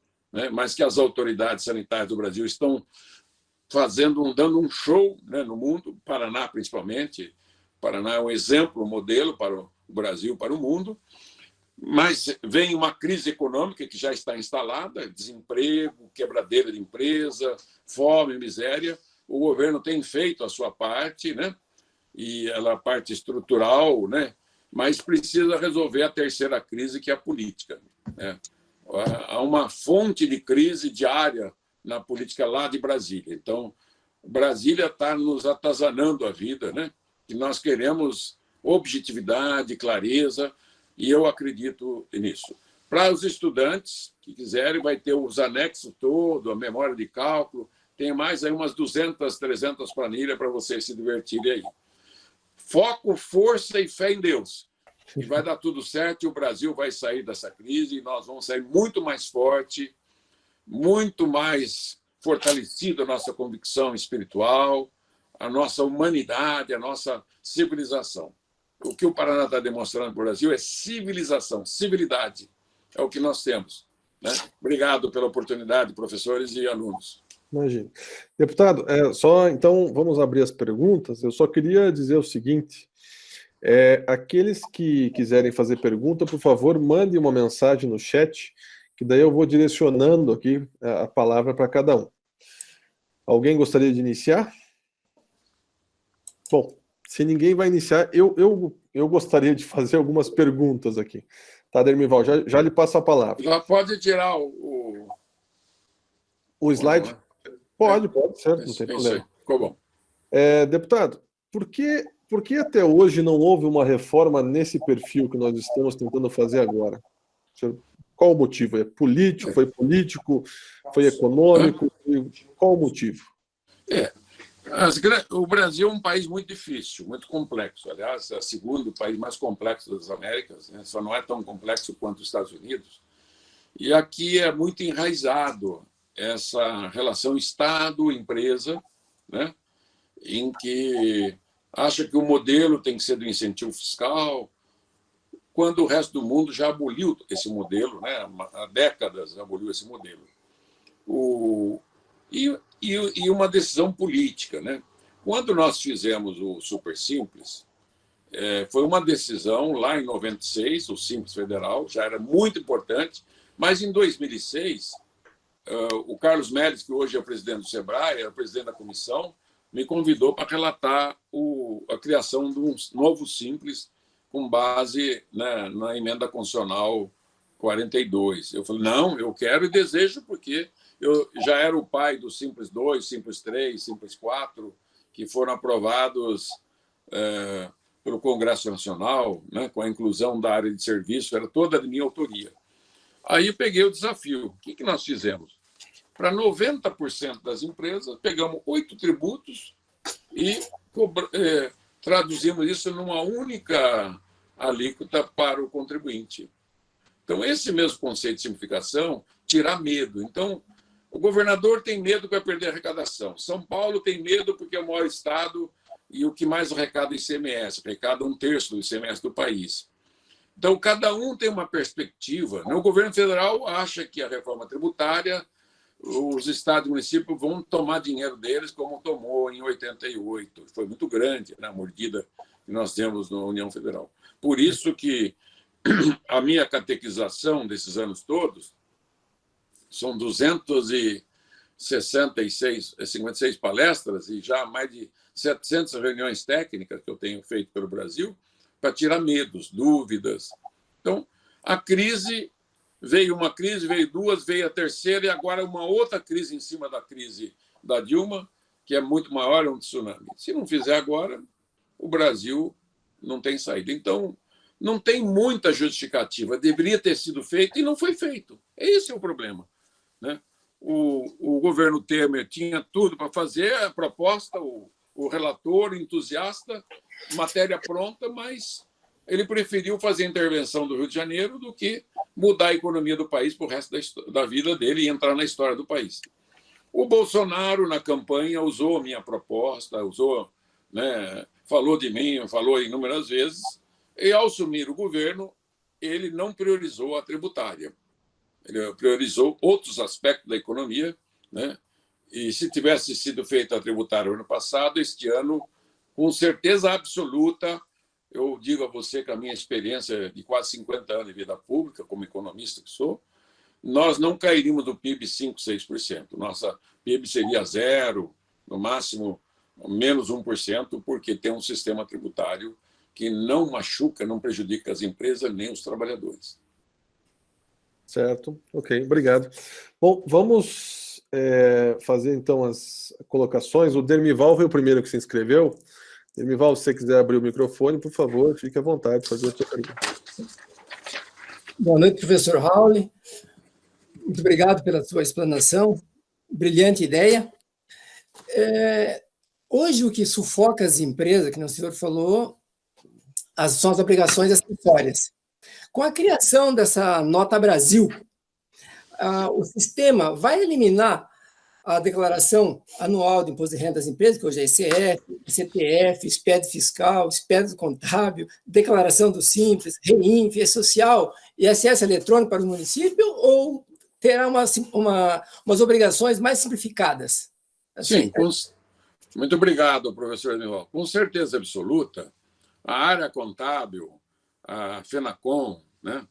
mas que as autoridades sanitárias do Brasil estão dando um show no mundo, Paraná principalmente. Paraná é um exemplo, um modelo para o Brasil, para o mundo. Mas vem uma crise econômica que já está instalada, desemprego, quebradeira de empresa, fome, miséria. O governo tem feito a sua parte, e ela a parte estrutural, mas precisa resolver a terceira crise, que é a política. Há uma fonte de crise diária na política lá de Brasília. Então, Brasília está nos atazanando a vida, E nós queremos objetividade, clareza, e eu acredito nisso. Para os estudantes que quiserem, vai ter os anexos todos, a memória de cálculo, tem mais aí umas 200, 300 planilhas para vocês se divertirem aí. Foco, força e fé em Deus. E vai dar tudo certo e o Brasil vai sair dessa crise e nós vamos sair muito mais forte, muito mais fortalecida a nossa convicção espiritual, a nossa humanidade, a nossa civilização. O que o Paraná está demonstrando para o Brasil é civilização, civilidade. É o que nós temos. Obrigado pela oportunidade, professores e alunos. Imagina. Deputado, então vamos abrir as perguntas. Eu só queria dizer o seguinte: aqueles que quiserem fazer pergunta, por favor, mandem uma mensagem no chat, que daí eu vou direcionando aqui a palavra para cada um. Alguém gostaria de iniciar? Bom, se ninguém vai iniciar, eu gostaria de fazer algumas perguntas aqui. Tá, Dermival, já lhe passo a palavra. Já pode tirar o slide? Pode ser, não tem problema. Ficou bom. Deputado, por que até hoje não houve uma reforma nesse perfil que nós estamos tentando fazer agora? Qual o motivo? É político? Foi político? Foi econômico? Qual o motivo? O Brasil é um país muito difícil, muito complexo. Aliás, é o segundo país mais complexo das Américas, só não é tão complexo quanto os Estados Unidos. E aqui é muito enraizado essa relação Estado-empresa, em que acha que o modelo tem que ser do incentivo fiscal, quando o resto do mundo já aboliu esse modelo, há décadas aboliu esse modelo. E uma decisão política. Quando nós fizemos o Super Simples, foi uma decisão lá em 96, o Simples Federal, já era muito importante, mas em 2006, o Carlos Médici, que hoje é o presidente do SEBRAE, era o presidente da comissão, me convidou para relatar a criação de um novo Simples com base na emenda constitucional 42. Eu falei, não, eu quero e desejo, porque eu já era o pai do Simples 2, Simples 3, Simples 4, que foram aprovados pelo Congresso Nacional, né, com a inclusão da área de serviço, era toda de minha autoria. Aí eu peguei o desafio. O que nós fizemos? Para 90% das empresas, pegamos 8 tributos e traduzimos isso numa única alíquota para o contribuinte. Então, esse mesmo conceito de simplificação, tirar medo. Então, o governador tem medo que vai perder a arrecadação. São Paulo tem medo porque é o maior estado e o que mais arrecada é ICMS, arrecada 1/3 do ICMS do país. Então, cada um tem uma perspectiva. O governo federal acha que a reforma tributária, os estados e municípios vão tomar dinheiro deles como tomou em 88. Foi muito grande, né, a mordida que nós temos na União Federal. Por isso que a minha catequização desses anos todos são 256 palestras e já mais de 700 reuniões técnicas que eu tenho feito pelo Brasil para tirar medos, dúvidas. Então, a crise, veio uma crise, veio duas, veio a terceira e agora uma outra crise em cima da crise da Dilma, que é muito maior, é um tsunami. Se não fizer agora, o Brasil não tem saída. Então, não tem muita justificativa. Deveria ter sido feito e não foi feito. Esse é o problema, né? O governo Temer tinha tudo para fazer, a proposta, o relator entusiasta, matéria pronta, mas ele preferiu fazer a intervenção do Rio de Janeiro do que mudar a economia do país para o resto da vida dele e entrar na história do país. O Bolsonaro, na campanha, usou a minha proposta, usou, né, falou de mim, falou inúmeras vezes, e, ao assumir o governo, ele não priorizou a tributária. Ele priorizou outros aspectos da economia, né? E se tivesse sido feita a tributária no ano passado, este ano, com certeza absoluta, eu digo a você que a minha experiência de quase 50 anos de vida pública, como economista que sou, nós não cairíamos do PIB 5%, 6%. Nossa PIB seria zero, no máximo menos 1%, porque tem um sistema tributário que não machuca, não prejudica as empresas nem os trabalhadores. Certo, ok, obrigado. Bom, vamos fazer então as colocações. O Dermival foi o primeiro que se inscreveu. Dermival, se você quiser abrir o microfone, por favor, fique à vontade de fazer a sua pergunta. Boa noite, professor Raul. Muito obrigado pela sua explanação. Brilhante ideia. Hoje, o que sufoca as empresas, que o senhor falou, são as obrigações acessórias. Com a criação dessa Nota Brasil, o sistema vai eliminar a declaração anual de imposto de renda das empresas, que hoje é ICF, ICTF, SPED fiscal, SPED contábil, declaração do Simples, REINF, E-Social, ISS eletrônico para o município, ou terá umas obrigações mais simplificadas? Sim, muito obrigado, professor Daniel. Com certeza absoluta, a área contábil, a FENACON, né,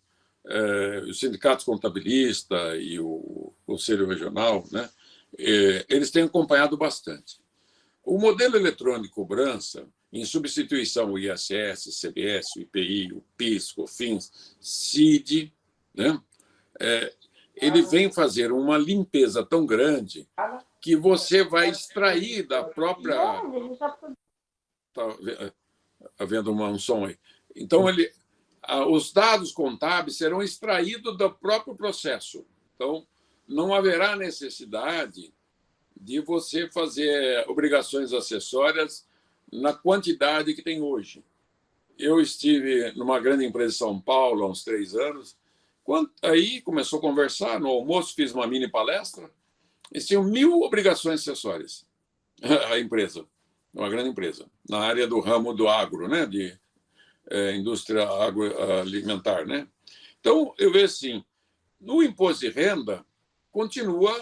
os sindicatos contabilistas e o Conselho Regional, né, eles têm acompanhado bastante. O modelo eletrônico de cobrança, em substituição ao ISS, CBS, o IPI, o PIS, COFINS, CID, né, ele vem fazer uma limpeza tão grande que você vai extrair da própria... Está havendo um som aí. Então, os dados contábeis serão extraídos do próprio processo. Então, não haverá necessidade de você fazer obrigações acessórias na quantidade que tem hoje. Eu estive numa grande empresa em São Paulo há uns 3 anos. Aí começou a conversar, no almoço fiz uma mini palestra, eles tinham 1.000 obrigações acessórias, a empresa, uma grande empresa, na área do ramo do agro, né, de indústria agroalimentar, né? Então, eu vejo assim, no imposto de renda, continua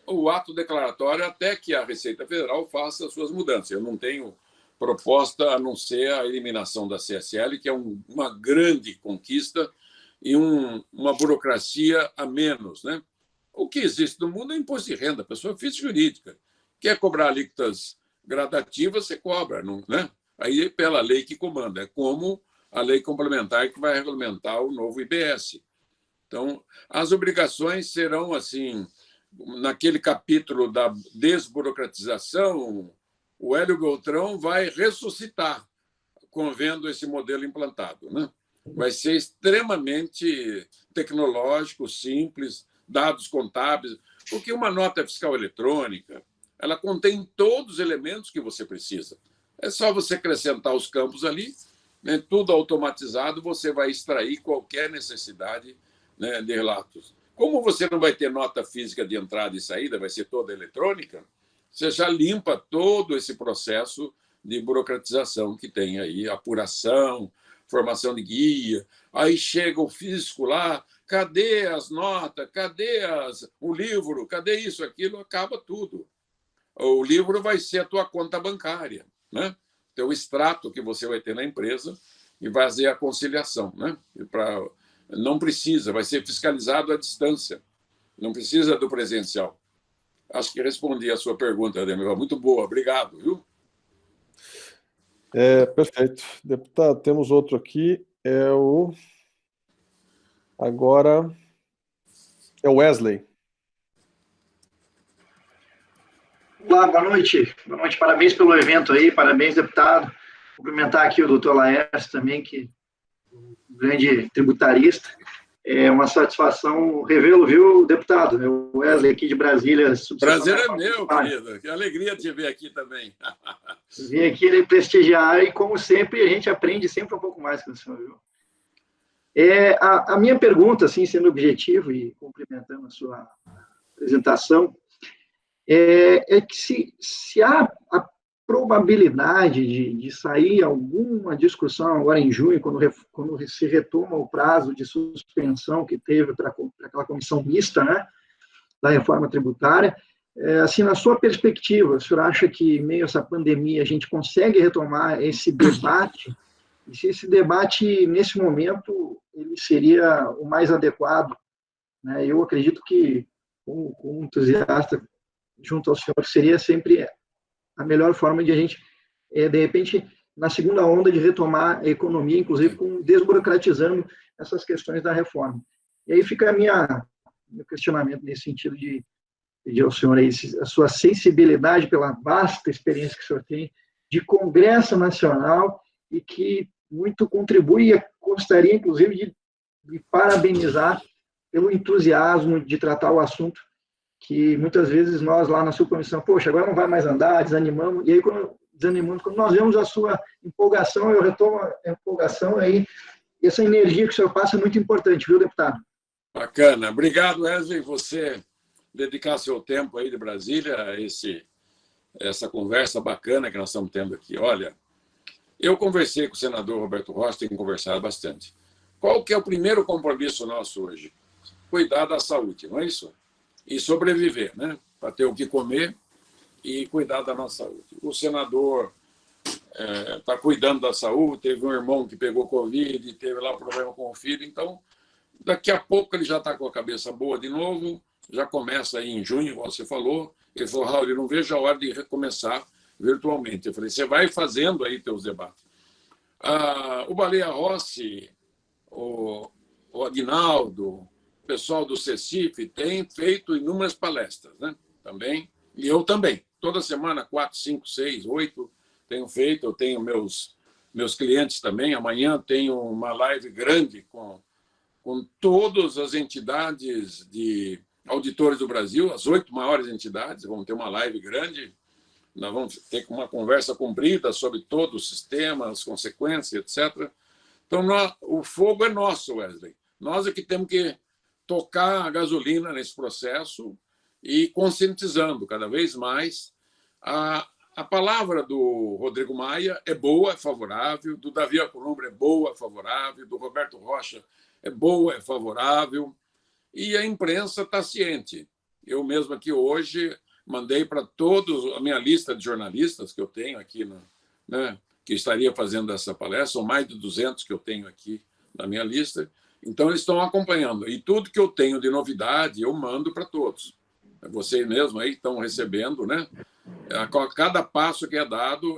o ato declaratório até que a Receita Federal faça as suas mudanças. Eu não tenho proposta a não ser a eliminação da CSL, que é uma grande conquista e uma burocracia a menos, né? O que existe no mundo é imposto de renda, pessoa física e jurídica. Quer cobrar alíquotas gradativas, você cobra, não, né? Aí é pela lei que comanda, é como a lei complementar que vai regulamentar o novo IBS. Então, as obrigações serão assim, naquele capítulo da desburocratização, o Hélio Beltrão vai ressuscitar vendo esse modelo implantado, né? Vai ser extremamente tecnológico, simples, dados contábeis, porque uma nota fiscal eletrônica, ela contém todos os elementos que você precisa. É só você acrescentar os campos ali, né, tudo automatizado, você vai extrair qualquer necessidade, né, de relatos. Como você não vai ter nota física de entrada e saída, vai ser toda eletrônica, você já limpa todo esse processo de burocratização que tem aí, apuração, formação de guia. Aí chega o fisco lá, cadê as notas, cadê o livro, cadê isso, aquilo, acaba tudo. O livro vai ser a tua conta bancária, né? Teu extrato que você vai ter na empresa e vai fazer a conciliação, né? Não precisa, vai ser fiscalizado à distância, não precisa do presencial. Acho que respondi a sua pergunta, Ademir. Muito boa, obrigado, viu? Perfeito. Deputado, temos outro aqui, agora é o Wesley. Olá, boa noite. Boa noite, parabéns pelo evento aí, parabéns, deputado. Cumprimentar aqui o doutor Laércio também, que é um grande tributarista. É uma satisfação revê-lo, viu, deputado? É o Wesley aqui de Brasília. Prazer é meu, querido. Que alegria te ver aqui também. Vim aqui prestigiar e, como sempre, a gente aprende sempre um pouco mais com o senhor, viu? A minha pergunta, assim, sendo objetivo e cumprimentando a sua apresentação, é que se há a probabilidade de sair alguma discussão agora em junho, quando se retoma o prazo de suspensão que teve para aquela comissão mista, né, da reforma tributária, assim, na sua perspectiva, o senhor acha que, meio a essa pandemia, a gente consegue retomar esse debate? E se esse debate, nesse momento, ele seria o mais adequado, né? Eu acredito que, como entusiasta, junto ao senhor, seria sempre a melhor forma de a gente, de repente, na segunda onda, de retomar a economia, inclusive desburocratizando essas questões da reforma. E aí fica meu questionamento nesse sentido de pedir ao senhor aí a sua sensibilidade pela vasta experiência que o senhor tem de Congresso Nacional e que muito contribui, e gostaria, inclusive, de parabenizar pelo entusiasmo de tratar o assunto, que muitas vezes nós lá na subcomissão, poxa, agora não vai mais andar, desanimamos, e aí quando nós vemos a sua empolgação, eu retomo a empolgação, aí essa energia que o senhor passa é muito importante, viu, deputado? Bacana. Obrigado, Wesley, você dedicar seu tempo aí de Brasília a essa conversa bacana que nós estamos tendo aqui. Olha, eu conversei com o senador Roberto Rocha, tenho conversado bastante. Qual que é o primeiro compromisso nosso hoje? Cuidar da saúde, não é isso? E sobreviver, né? Para ter o que comer e cuidar da nossa saúde. O senador está cuidando da saúde, teve um irmão que pegou Covid, teve lá problema com o filho, então daqui a pouco ele já está com a cabeça boa de novo, já começa aí em junho, como você falou. Ele falou, Raul, eu não vejo a hora de recomeçar virtualmente. Eu falei, você vai fazendo aí teus debates. O Baleia Rossi, o Aguinaldo, o pessoal do CECIF tem feito inúmeras palestras, né? Também. E eu também. Toda semana, 4, 5, 6, 8, tenho feito. Eu tenho meus clientes também. Amanhã tenho uma live grande com todas as entidades de auditores do Brasil, as 8 maiores entidades. Vamos ter uma live grande. Nós vamos ter uma conversa comprida sobre todo o sistema, as consequências, etc. Então, o fogo é nosso, Wesley. Nós é que temos que tocar a gasolina nesse processo e conscientizando cada vez mais. A palavra do Rodrigo Maia é boa, é favorável, do Davi Alcolumbre é boa, é favorável, do Roberto Rocha é boa, é favorável, e a imprensa está ciente. Eu mesmo aqui hoje mandei para todos a minha lista de jornalistas que eu tenho aqui, né, que estaria fazendo essa palestra, são mais de 200 que eu tenho aqui na minha lista, então eles estão acompanhando. E tudo que eu tenho de novidade, eu mando para todos. Vocês mesmo aí estão recebendo, né? A cada passo que é dado,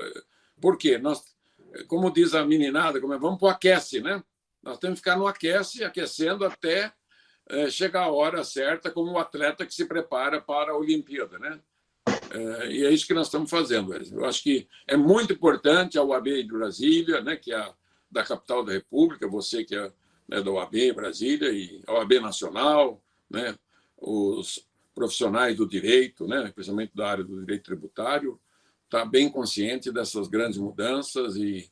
porque nós, como diz a meninada, vamos para o aquece, né? Nós temos que ficar no aquecendo até chegar a hora certa, como o atleta que se prepara para a Olimpíada, né? E é isso que nós estamos fazendo. Eu acho que é muito importante a OAB de Brasília, né, que é da capital da República, você que é, né, da OAB Brasília, e a OAB Nacional, né, os profissionais do direito, né, principalmente da área do direito tributário, está bem consciente dessas grandes mudanças, e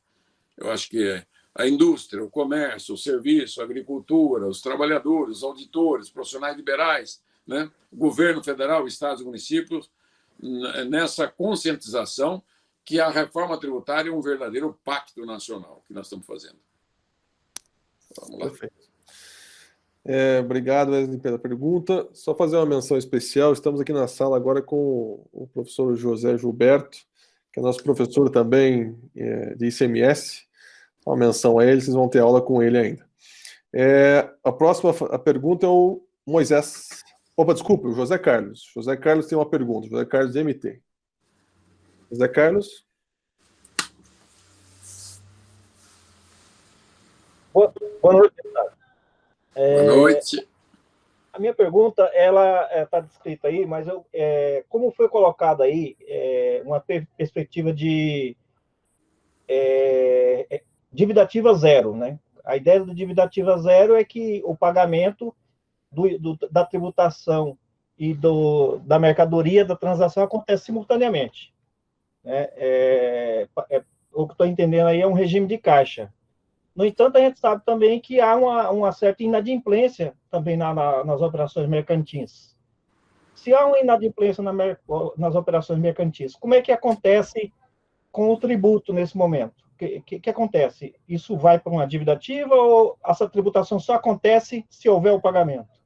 eu acho que a indústria, o comércio, o serviço, a agricultura, os trabalhadores, os auditores, os profissionais liberais, né, o governo federal, estados e municípios, nessa conscientização que a reforma tributária é um verdadeiro pacto nacional que nós estamos fazendo. Vamos lá. Perfeito. Obrigado, Wesley, pela pergunta. Só fazer uma menção especial, estamos aqui na sala agora com o professor José Gilberto, que é nosso professor também de ICMS. Uma menção a ele, vocês vão ter aula com ele ainda. A próxima pergunta é o Moisés. Opa, desculpa, o José Carlos. José Carlos tem uma pergunta. José Carlos de MT. José Carlos? Boa noite, deputado. Boa noite. A minha pergunta, ela está descrita aí, mas como foi colocado aí uma perspectiva de dívida ativa zero, né? A ideia do dívida ativa zero é que o pagamento da tributação e da mercadoria, da transação, acontece simultaneamente. O que estou entendendo aí é um regime de caixa. No entanto, a gente sabe também que há uma certa inadimplência também nas operações mercantis. Se há uma inadimplência nas operações mercantis, como é que acontece com o tributo nesse momento? O que acontece? Isso vai para uma dívida ativa ou essa tributação só acontece se houver o pagamento?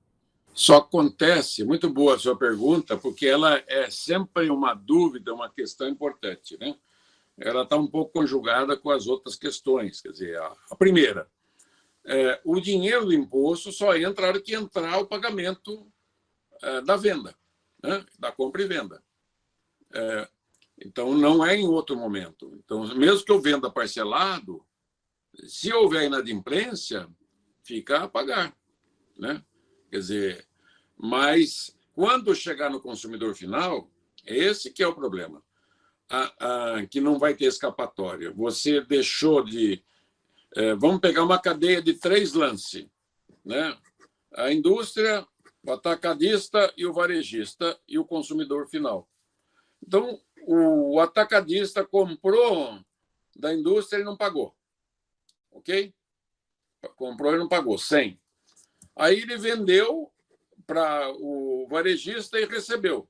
Só acontece, muito boa a sua pergunta, porque ela é sempre uma dúvida, uma questão importante, né? Ela está um pouco conjugada com as outras questões. Quer dizer, a primeira, o dinheiro do imposto só entra na hora que entrar o pagamento da venda, né? Da compra e venda. Então, não é em outro momento. Então, mesmo que eu venda parcelado, se houver inadimplência, fica a pagar, né? Quer dizer, mas quando chegar no consumidor final, esse que é o problema. Que não vai ter escapatória. Você deixou de... vamos pegar uma cadeia de 3 lances, né? A indústria, o atacadista e o varejista e o consumidor final. Então, o atacadista comprou da indústria e não pagou. Ok? Comprou e não pagou, 100. Aí ele vendeu para o varejista e recebeu,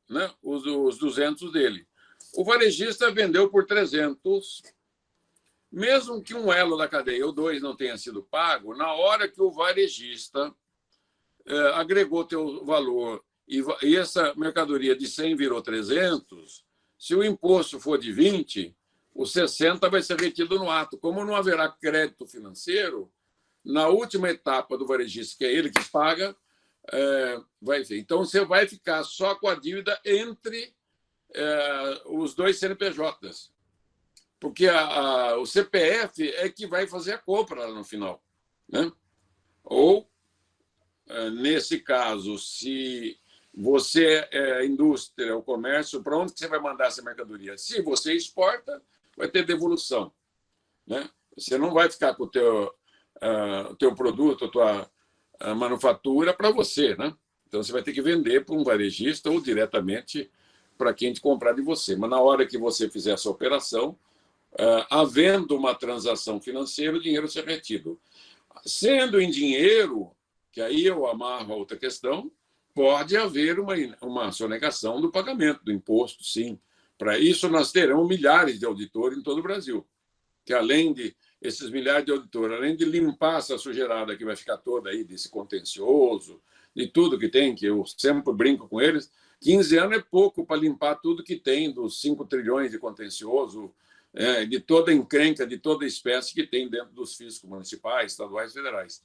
né, os 200 dele. O varejista vendeu por 300. Mesmo que um elo da cadeia ou 2 não tenha sido pago, na hora que o varejista agregou teu valor e essa mercadoria de 100 virou 300, se o imposto for de 20, os 60 vai ser retido no ato. Como não haverá crédito financeiro, na última etapa do varejista, que é ele que paga, vai ver. Então, você vai ficar só com a dívida entre os 2 CNPJs. Porque o CPF é que vai fazer a compra lá no final, né? Ou, nesse caso, se você é indústria ou comércio, para onde você vai mandar essa mercadoria? Se você exporta, vai ter devolução, né? Você não vai ficar com o teu produto, a tua manufatura para você, né? Então, você vai ter que vender para um varejista ou diretamente para quem te comprar de você. Mas na hora que você fizer essa operação, havendo uma transação financeira, o dinheiro será retido. Sendo em dinheiro, que aí eu amarro a outra questão, pode haver uma sonegação do pagamento do imposto, sim. Para isso, nós teremos milhares de auditores em todo o Brasil, que além de esses milhares de auditores, além de limpar essa sujeirada que vai ficar toda aí desse contencioso, de tudo que tem, que eu sempre brinco com eles, 15 anos é pouco para limpar tudo que tem dos 5 trilhões de contencioso, de toda encrenca, de toda espécie que tem dentro dos fiscos municipais, estaduais e federais.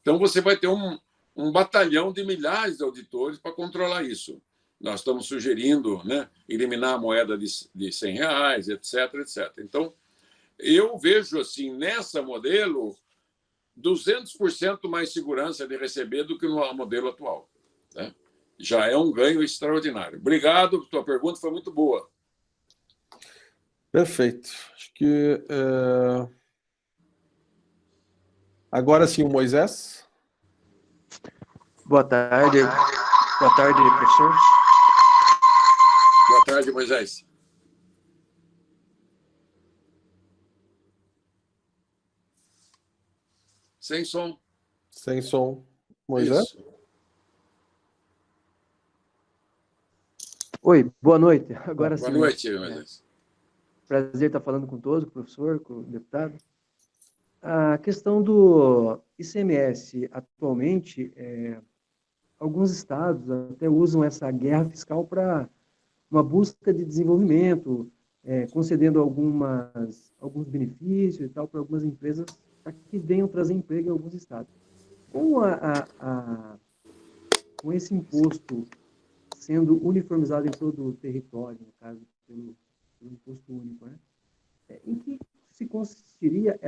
Então, você vai ter um batalhão de milhares de auditores para controlar isso. Nós estamos sugerindo, né, eliminar a moeda de R$100, etc, etc. Então, eu vejo, assim, nessa modelo, 200% mais segurança de receber do que no modelo atual, né? já é um ganho extraordinário. Obrigado, tua pergunta foi muito boa. Perfeito. Acho que agora sim o Moisés. Boa tarde. Boa tarde, professor. Boa tarde, Moisés. Sem som. Sem som. Moisés? Isso. Oi, boa noite. Agora sim. Boa noite, Moisés. Prazer estar falando com todos, com o professor, com o deputado. A questão do ICMS, atualmente, alguns estados até usam essa guerra fiscal para uma busca de desenvolvimento, concedendo alguns benefícios e tal para algumas empresas para que venham trazer emprego em alguns estados. Com esse imposto sendo uniformizado em todo o território, no caso, pelo imposto único, né? Em que se consistiria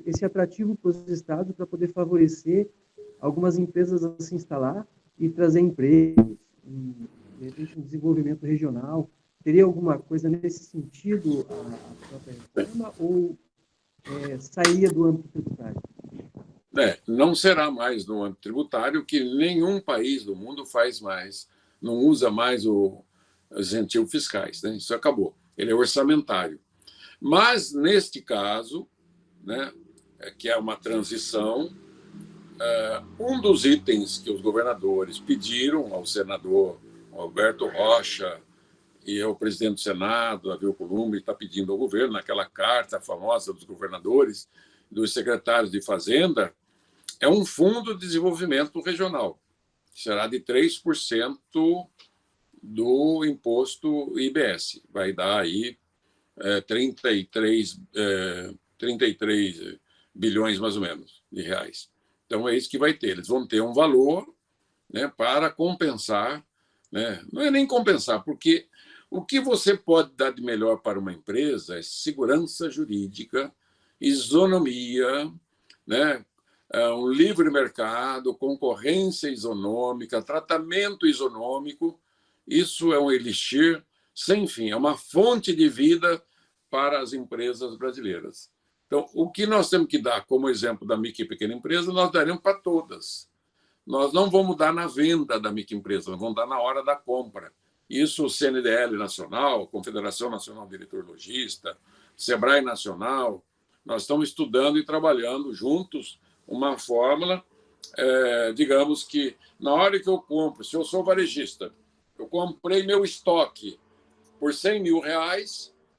esse atrativo para os estados para poder favorecer algumas empresas a se instalar e trazer empregos, de repente um desenvolvimento regional? Teria alguma coisa nesse sentido a própria reforma ou sairia do âmbito tributário? Não será mais no âmbito tributário, que nenhum país do mundo faz mais, não usa mais os incentivos fiscais, né? Isso acabou. Ele é orçamentário. Mas, neste caso, né, que é uma transição, um dos itens que os governadores pediram ao senador Alberto Rocha e ao presidente do Senado, Davi Alcolumbre, está pedindo ao governo, naquela carta famosa dos governadores, dos secretários de Fazenda, é um fundo de desenvolvimento regional. Será de 3% do imposto IBS. Vai dar aí 33 bilhões, mais ou menos, de reais. Então, é isso que vai ter. Eles vão ter um valor, né, para compensar. Né? Não é nem compensar, porque o que você pode dar de melhor para uma empresa é segurança jurídica, isonomia, né? Um livre mercado, concorrência isonômica, tratamento isonômico. Isso é um elixir sem fim, é uma fonte de vida para as empresas brasileiras. Então, o que nós temos que dar como exemplo da micro e pequena empresa, nós daremos para todas. Nós não vamos dar na venda da microempresa, nós vamos dar na hora da compra. Isso o CNDL Nacional, Confederação Nacional de Diretor Logista, Sebrae Nacional, nós estamos estudando e trabalhando juntos uma fórmula, digamos que na hora que eu compro, se eu sou varejista, eu comprei meu estoque por R$100 mil,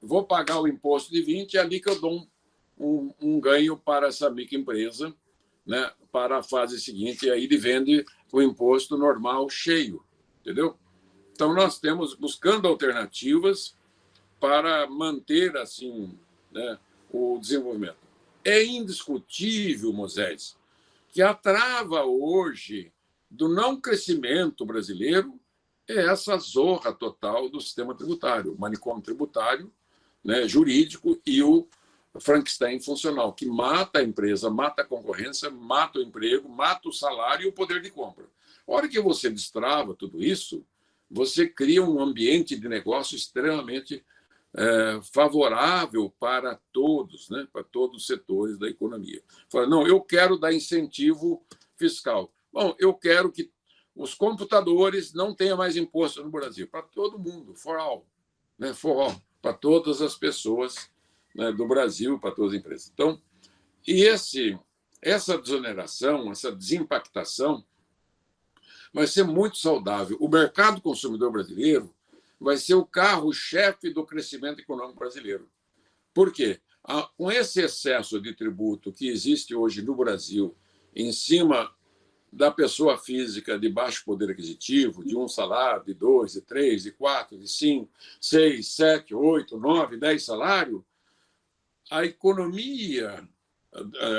vou pagar o imposto de 20, é ali que eu dou um ganho para essa microempresa, né, para a fase seguinte, e aí ele vende o imposto normal cheio, entendeu? Então, nós temos buscando alternativas para manter assim, né, o desenvolvimento. É indiscutível, Moisés, que a trava hoje do não crescimento brasileiro é essa zorra total do sistema tributário, o manicômio tributário, né, jurídico e o Frankenstein funcional, que mata a empresa, mata a concorrência, mata o emprego, mata o salário e o poder de compra. A hora que você destrava tudo isso, você cria um ambiente de negócio extremamente favorável para todos, né? Para todos os setores da economia. Fala, não, eu quero dar incentivo fiscal. Bom, eu quero que os computadores não tenham mais imposto no Brasil. Para todo mundo, for all, né? For all, para todas as pessoas, né, do Brasil, para todas as empresas. Então, essa desoneração, essa desimpactação vai ser muito saudável. O mercado consumidor brasileiro vai ser o carro-chefe do crescimento econômico brasileiro. Por quê? Com esse excesso de tributo que existe hoje no Brasil em cima da pessoa física de baixo poder aquisitivo, de um salário, de 2, de 3, de 4, de 5, 6, 7, 8, 9, 10 salários, a economia,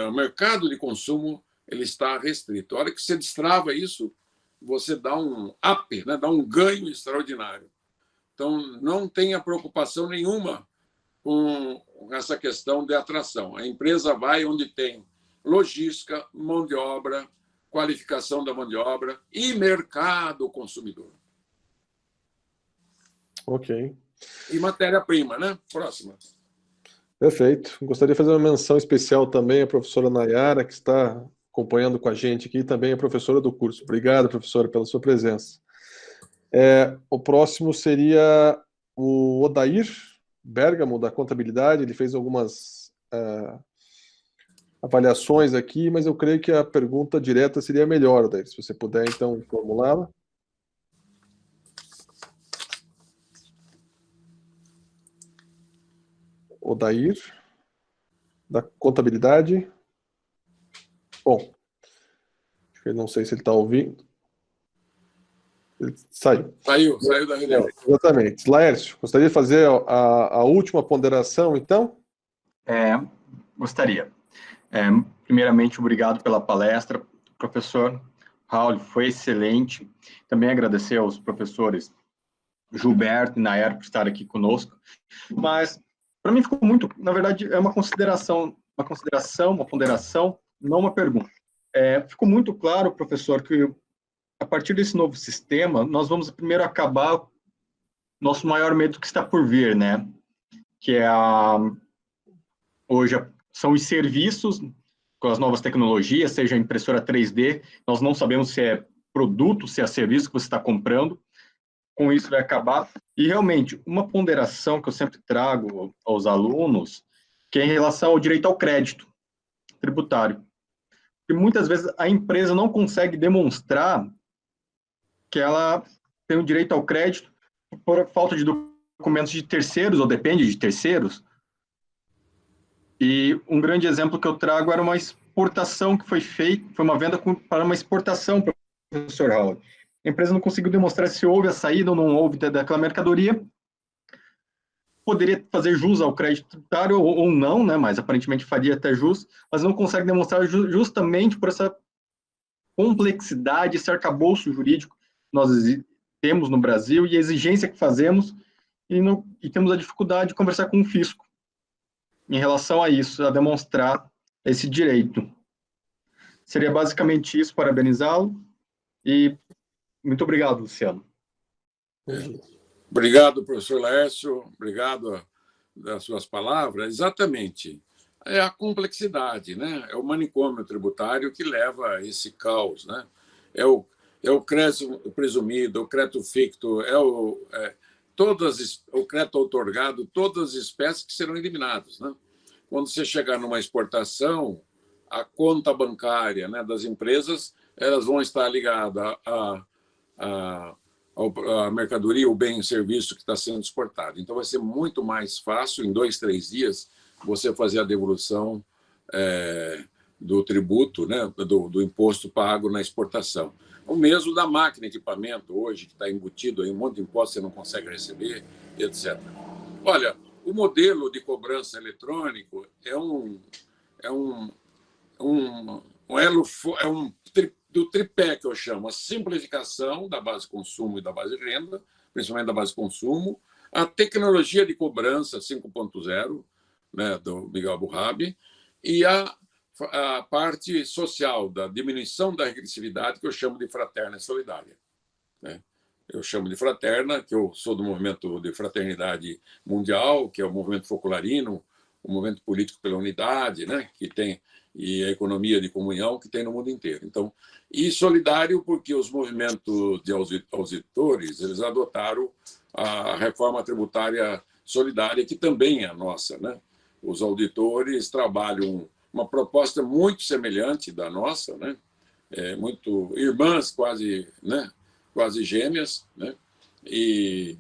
o mercado de consumo, ele está restrito. A hora que você destrava isso, você dá um up, né? Dá um ganho extraordinário. Então, não tenha preocupação nenhuma com essa questão de atração. A empresa vai onde tem logística, mão de obra, qualificação da mão de obra e mercado consumidor. Ok. E matéria-prima, né? Próxima. Perfeito. Gostaria de fazer uma menção especial também à professora Nayara, que está acompanhando com a gente aqui, também é professora do curso. Obrigado, professora, pela sua presença. O próximo seria o Odair Bergamo, da Contabilidade. Ele fez algumas avaliações aqui, mas eu creio que a pergunta direta seria melhor, Odair, se você puder, então, formulá-la. Odair, da Contabilidade. Bom, eu não sei se ele está ouvindo. Ele saiu. Saiu da reunião. Exatamente. Laércio, gostaria de fazer a última ponderação, então? Gostaria. Primeiramente, obrigado pela palestra, professor Raul, foi excelente. Também agradecer aos professores Gilberto e Nayara por estar aqui conosco. Mas, para mim, ficou muito... Na verdade, é uma ponderação, não uma pergunta. Ficou muito claro, professor, que a partir desse novo sistema, nós vamos primeiro acabar nosso maior medo que está por vir, né? Que é hoje são os serviços com as novas tecnologias, seja impressora 3D, nós não sabemos se é produto, se é serviço que você está comprando, com isso vai acabar. E realmente, uma ponderação que eu sempre trago aos alunos, que é em relação ao direito ao crédito tributário. Porque muitas vezes a empresa não consegue demonstrar que ela tem o direito ao crédito por falta de documentos de terceiros, ou depende de terceiros. E um grande exemplo que eu trago era uma exportação que foi feita, foi uma venda para uma exportação, professor Raul. A empresa não conseguiu demonstrar se houve a saída ou não houve daquela mercadoria. Poderia fazer jus ao crédito tributário ou não, né? Mas aparentemente faria até jus, mas não consegue demonstrar justamente por essa complexidade, esse arcabouço jurídico que nós temos no Brasil e a exigência que fazemos e temos a dificuldade de conversar com o fisco em relação a isso, a demonstrar esse direito. Seria basicamente isso, parabenizá-lo e muito obrigado, Luciano. Obrigado, professor Laércio, obrigado das suas palavras. Exatamente, é a complexidade, né? É o manicômio tributário que leva a esse caos, né? É o crédito presumido, o crédito ficto, o crédito outorgado, todas as espécies que serão eliminadas, né? Quando você chegar numa exportação, a conta bancária, né, das empresas, elas vão estar ligadas à mercadoria, o bem e serviço que está sendo exportado. Então, vai ser muito mais fácil, em 2, 3 dias, você fazer a devolução do tributo, né, do imposto pago na exportação. O mesmo da máquina de equipamento, hoje, que está embutido em um monte de impostos que você não consegue receber, etc. Olha, o modelo de cobrança eletrônico do tripé que eu chamo, a simplificação da base de consumo e da base de renda, principalmente da base de consumo, a tecnologia de cobrança 5.0, né, do Miguel Abuhabi, e a parte social, da diminuição da regressividade, que eu chamo de fraterna e solidária, né? Eu chamo de fraterna, que eu sou do movimento de fraternidade mundial, que é o movimento focolarino, o movimento político pela unidade, né, que tem, e a economia de comunhão que tem no mundo inteiro. Então, e solidário porque os movimentos de auditores, eles adotaram a reforma tributária solidária, que também é a nossa, né? Os auditores trabalham uma proposta muito semelhante da nossa, né? Muito irmãs, quase, né? Quase gêmeas, né? E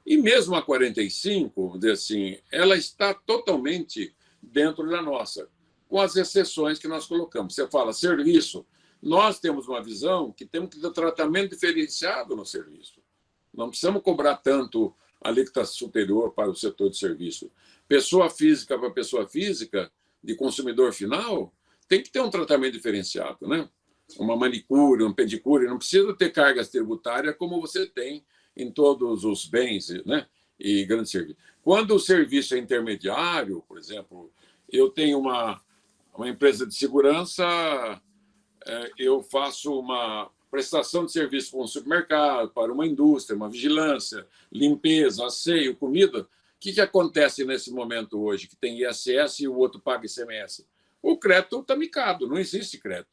mesmo a 45, vamos dizer assim, ela está totalmente dentro da nossa, com as exceções que nós colocamos. Você fala serviço, nós temos uma visão que temos que ter tratamento diferenciado no serviço. Não precisamos cobrar tanto a alíquota superior para o setor de serviço. Pessoa física para pessoa física, de consumidor final, tem que ter um tratamento diferenciado, né? Uma manicure, um pedicure, não precisa ter cargas tributárias como você tem em todos os bens, né? E grandes serviços. Quando o serviço é intermediário, por exemplo, eu tenho uma empresa de segurança eu faço uma prestação de serviço para um supermercado, para uma indústria, uma vigilância, limpeza, asseio, comida. O que acontece nesse momento hoje, que tem ISS e o outro paga ICMS? O crédito está micado, não existe crédito.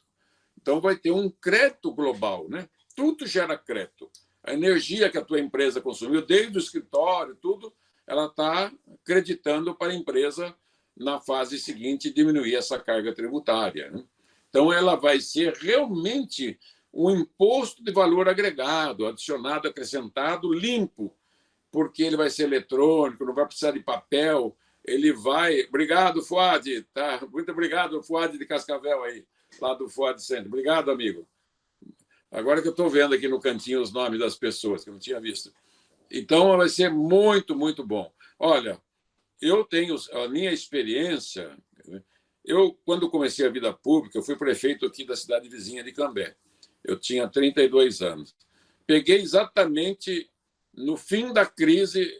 Então, vai ter um crédito global, né? Tudo gera crédito. A energia que a tua empresa consumiu, desde o escritório, tudo, ela está creditando para a empresa, na fase seguinte, diminuir essa carga tributária, né? Então, ela vai ser realmente um imposto de valor agregado, adicionado, acrescentado, limpo, porque ele vai ser eletrônico, não vai precisar de papel, ele vai... Obrigado, Fuad, tá? Muito obrigado, Fuad de Cascavel aí, lá do Fuad Center. Obrigado, amigo. Agora que eu estou vendo aqui no cantinho os nomes das pessoas, que eu não tinha visto. Então, vai ser muito, muito bom. Olha, eu tenho a minha experiência... Eu, quando comecei a vida pública, eu fui prefeito aqui da cidade vizinha de Cambé. Eu tinha 32 anos. Peguei exatamente no fim da crise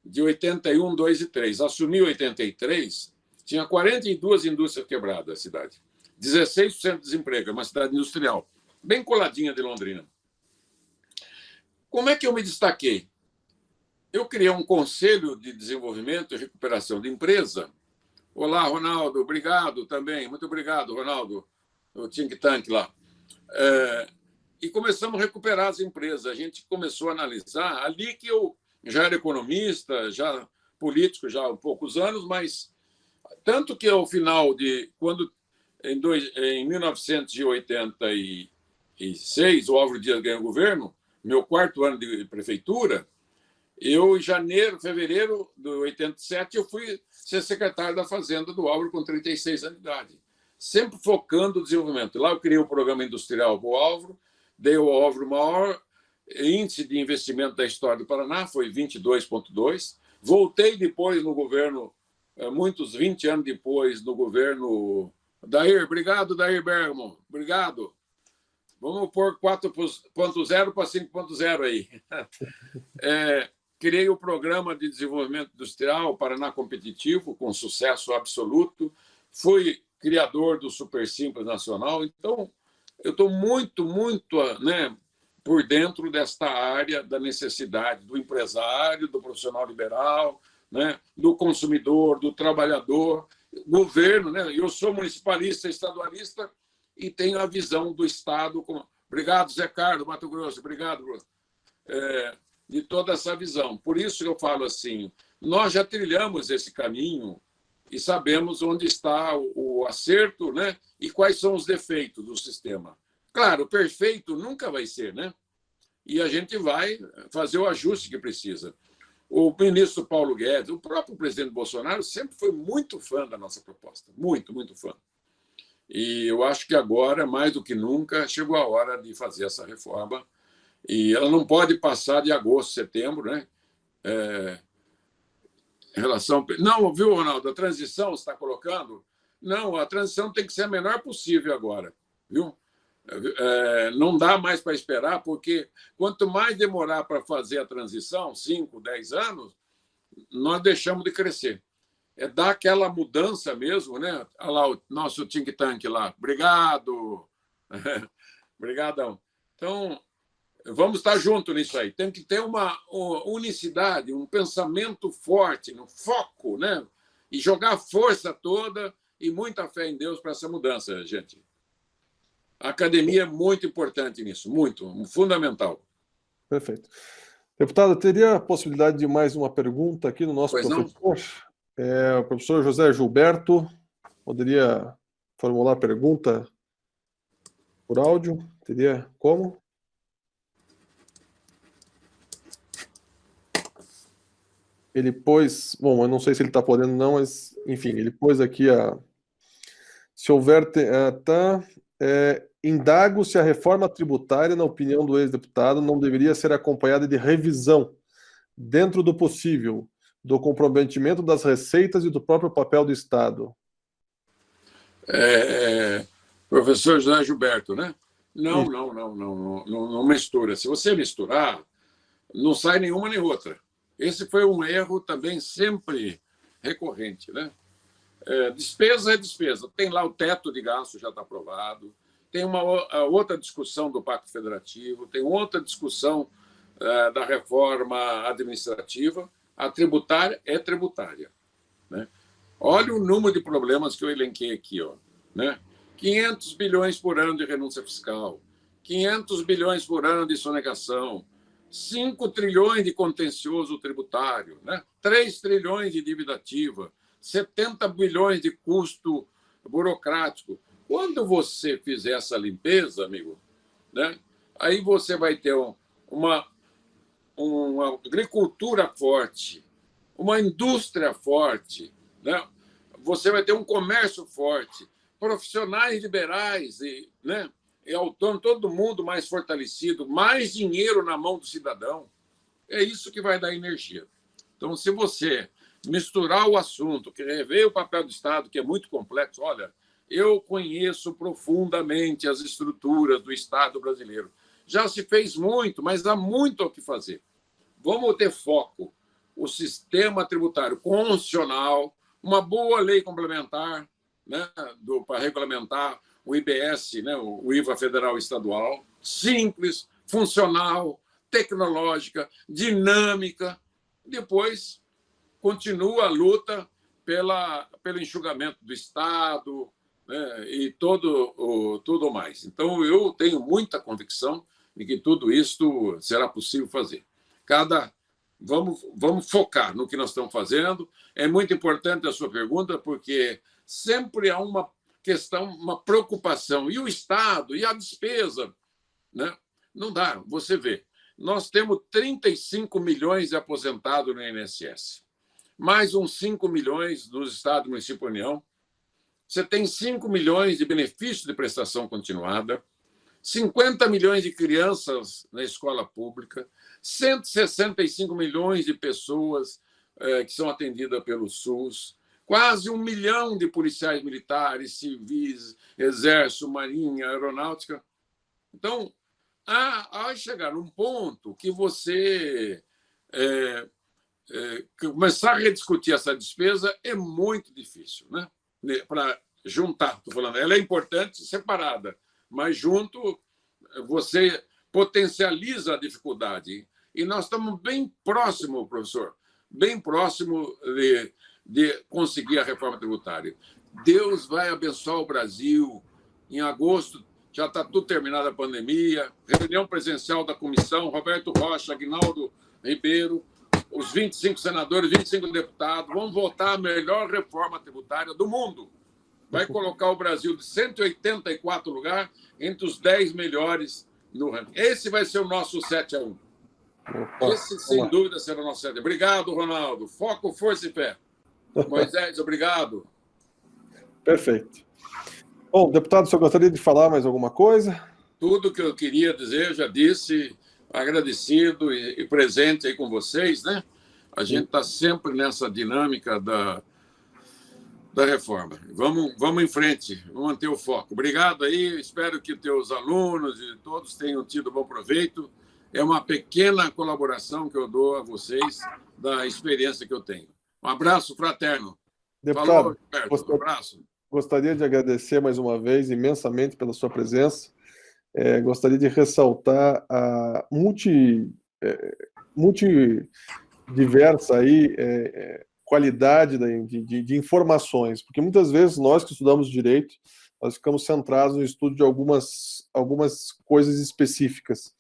de 81, 2 e 3. Assumi 83, tinha 42 indústrias quebradas a cidade. 16% de desemprego, é uma cidade industrial, bem coladinha de Londrina. Como é que eu me destaquei? Eu criei um conselho de desenvolvimento e recuperação de empresa. Olá, Ronaldo, obrigado também. Muito obrigado, Ronaldo, o think tank lá. E começamos a recuperar as empresas. A gente começou a analisar, ali que eu já era economista, já político já há poucos anos, mas tanto que ao final de... quando em 1986 o Álvaro Dias ganhou o governo, meu 4º ano de prefeitura, eu, em janeiro, fevereiro de 87, eu fui ser secretário da Fazenda do Álvaro com 36 anos de idade, sempre focando no desenvolvimento. Lá eu criei o programa industrial para o Álvaro, dei ao Álvaro o maior índice de investimento da história do Paraná, foi 22,2. Voltei depois no governo, muitos 20 anos depois, no governo... Dair, obrigado, Dair Bergman, obrigado. Vamos pôr 4.0 para 5.0 aí. Criei o Programa de Desenvolvimento Industrial Paraná Competitivo, com sucesso absoluto. Fui criador do Super Simples Nacional. Então, eu estou muito, muito por dentro desta área da necessidade do empresário, do profissional liberal, do consumidor, do trabalhador, governo. Eu sou municipalista, estadualista e tenho a visão do Estado. Obrigado, Zé Carlos, Mato Grosso. Obrigado, Bruno. De toda essa visão. Por isso eu falo assim, nós já trilhamos esse caminho e sabemos onde está o acerto, e quais são os defeitos do sistema. Claro, perfeito nunca vai ser, e a gente vai fazer o ajuste que precisa. O ministro Paulo Guedes, o próprio presidente Bolsonaro sempre foi muito fã da nossa proposta, muito, muito fã. E eu acho que agora, mais do que nunca, chegou a hora de fazer essa reforma. E ela não pode passar de agosto, setembro, em relação... Não, viu, Ronaldo? A transição, você está colocando? Não, a transição tem que ser a menor possível agora, viu? Não dá mais para esperar, porque quanto mais demorar para fazer a transição, 5, 10 anos, nós deixamos de crescer. Dar aquela mudança mesmo, Olha lá o nosso think tank lá. Obrigado. Obrigadão. Então... vamos estar juntos nisso aí. Tem que ter uma unicidade, um pensamento forte, um foco, e jogar a força toda e muita fé em Deus para essa mudança, gente. A academia é muito importante nisso, muito, fundamental. Perfeito. Deputado, teria a possibilidade de mais uma pergunta aqui no nosso professor? O professor José Gilberto poderia formular a pergunta por áudio? Teria como? Ele pôs... Bom, eu não sei se ele está podendo não, mas, enfim, ele pôs aqui se houver... indago se a reforma tributária, na opinião do ex-deputado, não deveria ser acompanhada de revisão, dentro do possível, do comprometimento das receitas e do próprio papel do Estado. Professor José Gilberto, Não mistura. Se você misturar, não sai nenhuma nem outra. Esse foi um erro também sempre recorrente, Despesa é despesa. Tem lá o teto de gasto, já está aprovado. Tem uma outra discussão do Pacto Federativo, tem outra discussão da reforma administrativa. A tributária é tributária, né? Olha o número de problemas que eu elenquei aqui, ó, né? 500 bilhões por ano de renúncia fiscal, 500 bilhões por ano de sonegação, 5 trilhões de contencioso tributário, né? 3 trilhões de dívida ativa, 70 bilhões de custo burocrático. Quando você fizer essa limpeza, amigo, né? Aí você vai ter uma agricultura forte, uma indústria forte, né? Você vai ter um comércio forte, profissionais liberais né? E autônomos, todo mundo mais fortalecido, mais dinheiro na mão do cidadão. É isso que vai dar energia. Então, se você misturar o assunto, que rever o papel do Estado, que é muito complexo, olha, eu conheço profundamente as estruturas do Estado brasileiro. Já se fez muito, mas há muito o que fazer. Vamos ter foco. O sistema tributário constitucional, uma boa lei complementar, né, para regulamentar o IBS, né, o IVA federal e estadual, simples, funcional, tecnológica, dinâmica. Depois, continua a luta pelo enxugamento do Estado, né, e tudo mais. Então, eu tenho muita convicção de que tudo isso será possível fazer. Vamos focar no que nós estamos fazendo. É muito importante a sua pergunta, porque sempre há uma questão, uma preocupação. E o Estado, e a despesa, né? Não dá, você vê. Nós temos 35 milhões de aposentados no INSS, mais uns 5 milhões nos estados, município e União. Você tem 5 milhões de benefícios de prestação continuada, 50 milhões de crianças na escola pública, 165 milhões de pessoas que são atendidas pelo SUS, quase 1 milhão de policiais militares, civis, exército, marinha, aeronáutica. Então, a chegar num ponto que você começar a rediscutir essa despesa é muito difícil, né? Para juntar, estou falando, ela é importante separada, mas junto você potencializa a dificuldade. E nós estamos bem próximo, professor, bem próximo de conseguir a reforma tributária. Deus vai abençoar o Brasil. Em agosto já está tudo terminado a pandemia, reunião presencial da comissão, Roberto Rocha, Aguinaldo Ribeiro, os 25 senadores, 25 deputados, vão votar a melhor reforma tributária do mundo. Vai colocar o Brasil de 184 lugar entre os 10 melhores no ranking. Esse vai ser o nosso 7-1. Esse, sem dúvida, será o nosso 7-1. Obrigado, Ronaldo. Foco, força e fé. Moisés, obrigado. Perfeito. Bom, deputado, o senhor gostaria de falar mais alguma coisa? Tudo que eu queria dizer, já disse, agradecido e presente aí com vocês, né? A gente está sempre nessa dinâmica da reforma. Vamos em frente, vamos manter o foco. Obrigado aí, espero que teus alunos e todos tenham tido bom proveito. É uma pequena colaboração que eu dou a vocês da experiência que eu tenho. Um abraço fraterno. Deputado, falou, Roberto, um abraço. Gostaria de agradecer mais uma vez imensamente pela sua presença. Gostaria de ressaltar a multidiversa aí, qualidade de informações, porque muitas vezes nós que estudamos direito, nós ficamos centrados no estudo de algumas coisas específicas.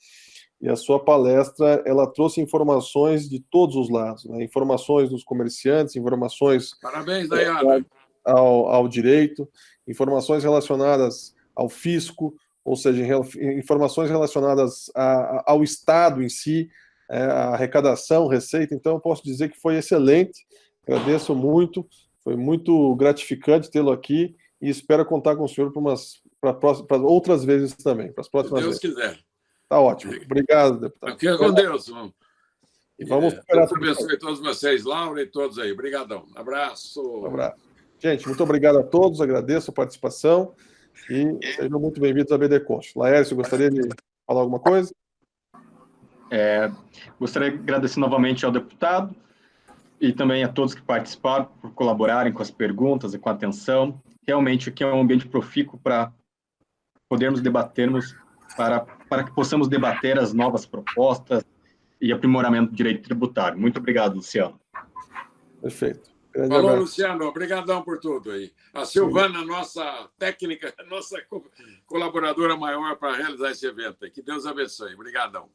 E a sua palestra, ela trouxe informações de todos os lados, né? Informações dos comerciantes, informações... Parabéns, Dayana. Ao direito, informações relacionadas ao fisco, ou seja, informações relacionadas ao Estado em si, a arrecadação, receita. Então, eu posso dizer que foi excelente, agradeço muito, foi muito gratificante tê-lo aqui e espero contar com o senhor para outras vezes também, para as próximas vezes. Se Deus quiser. Tá ótimo. Obrigado, deputado. Fica com Deus. E vamos esperar. Deus abençoe todos vocês, Laura e todos aí. Obrigadão. Abraço. Um abraço. Gente, muito obrigado a todos, agradeço a participação e sejam muito bem-vindos à BD Const. Laércio, gostaria de falar alguma coisa? Gostaria de agradecer novamente ao deputado e também a todos que participaram por colaborarem com as perguntas e com a atenção. Realmente aqui é um ambiente profícuo para podermos debatermos, para que possamos debater as novas propostas e aprimoramento do direito tributário. Muito obrigado, Luciano. Perfeito. Grande Falou, abraço. Luciano. Obrigadão por tudo aí. A Silvana, nossa técnica, nossa colaboradora maior para realizar esse evento. Que Deus abençoe. Obrigadão.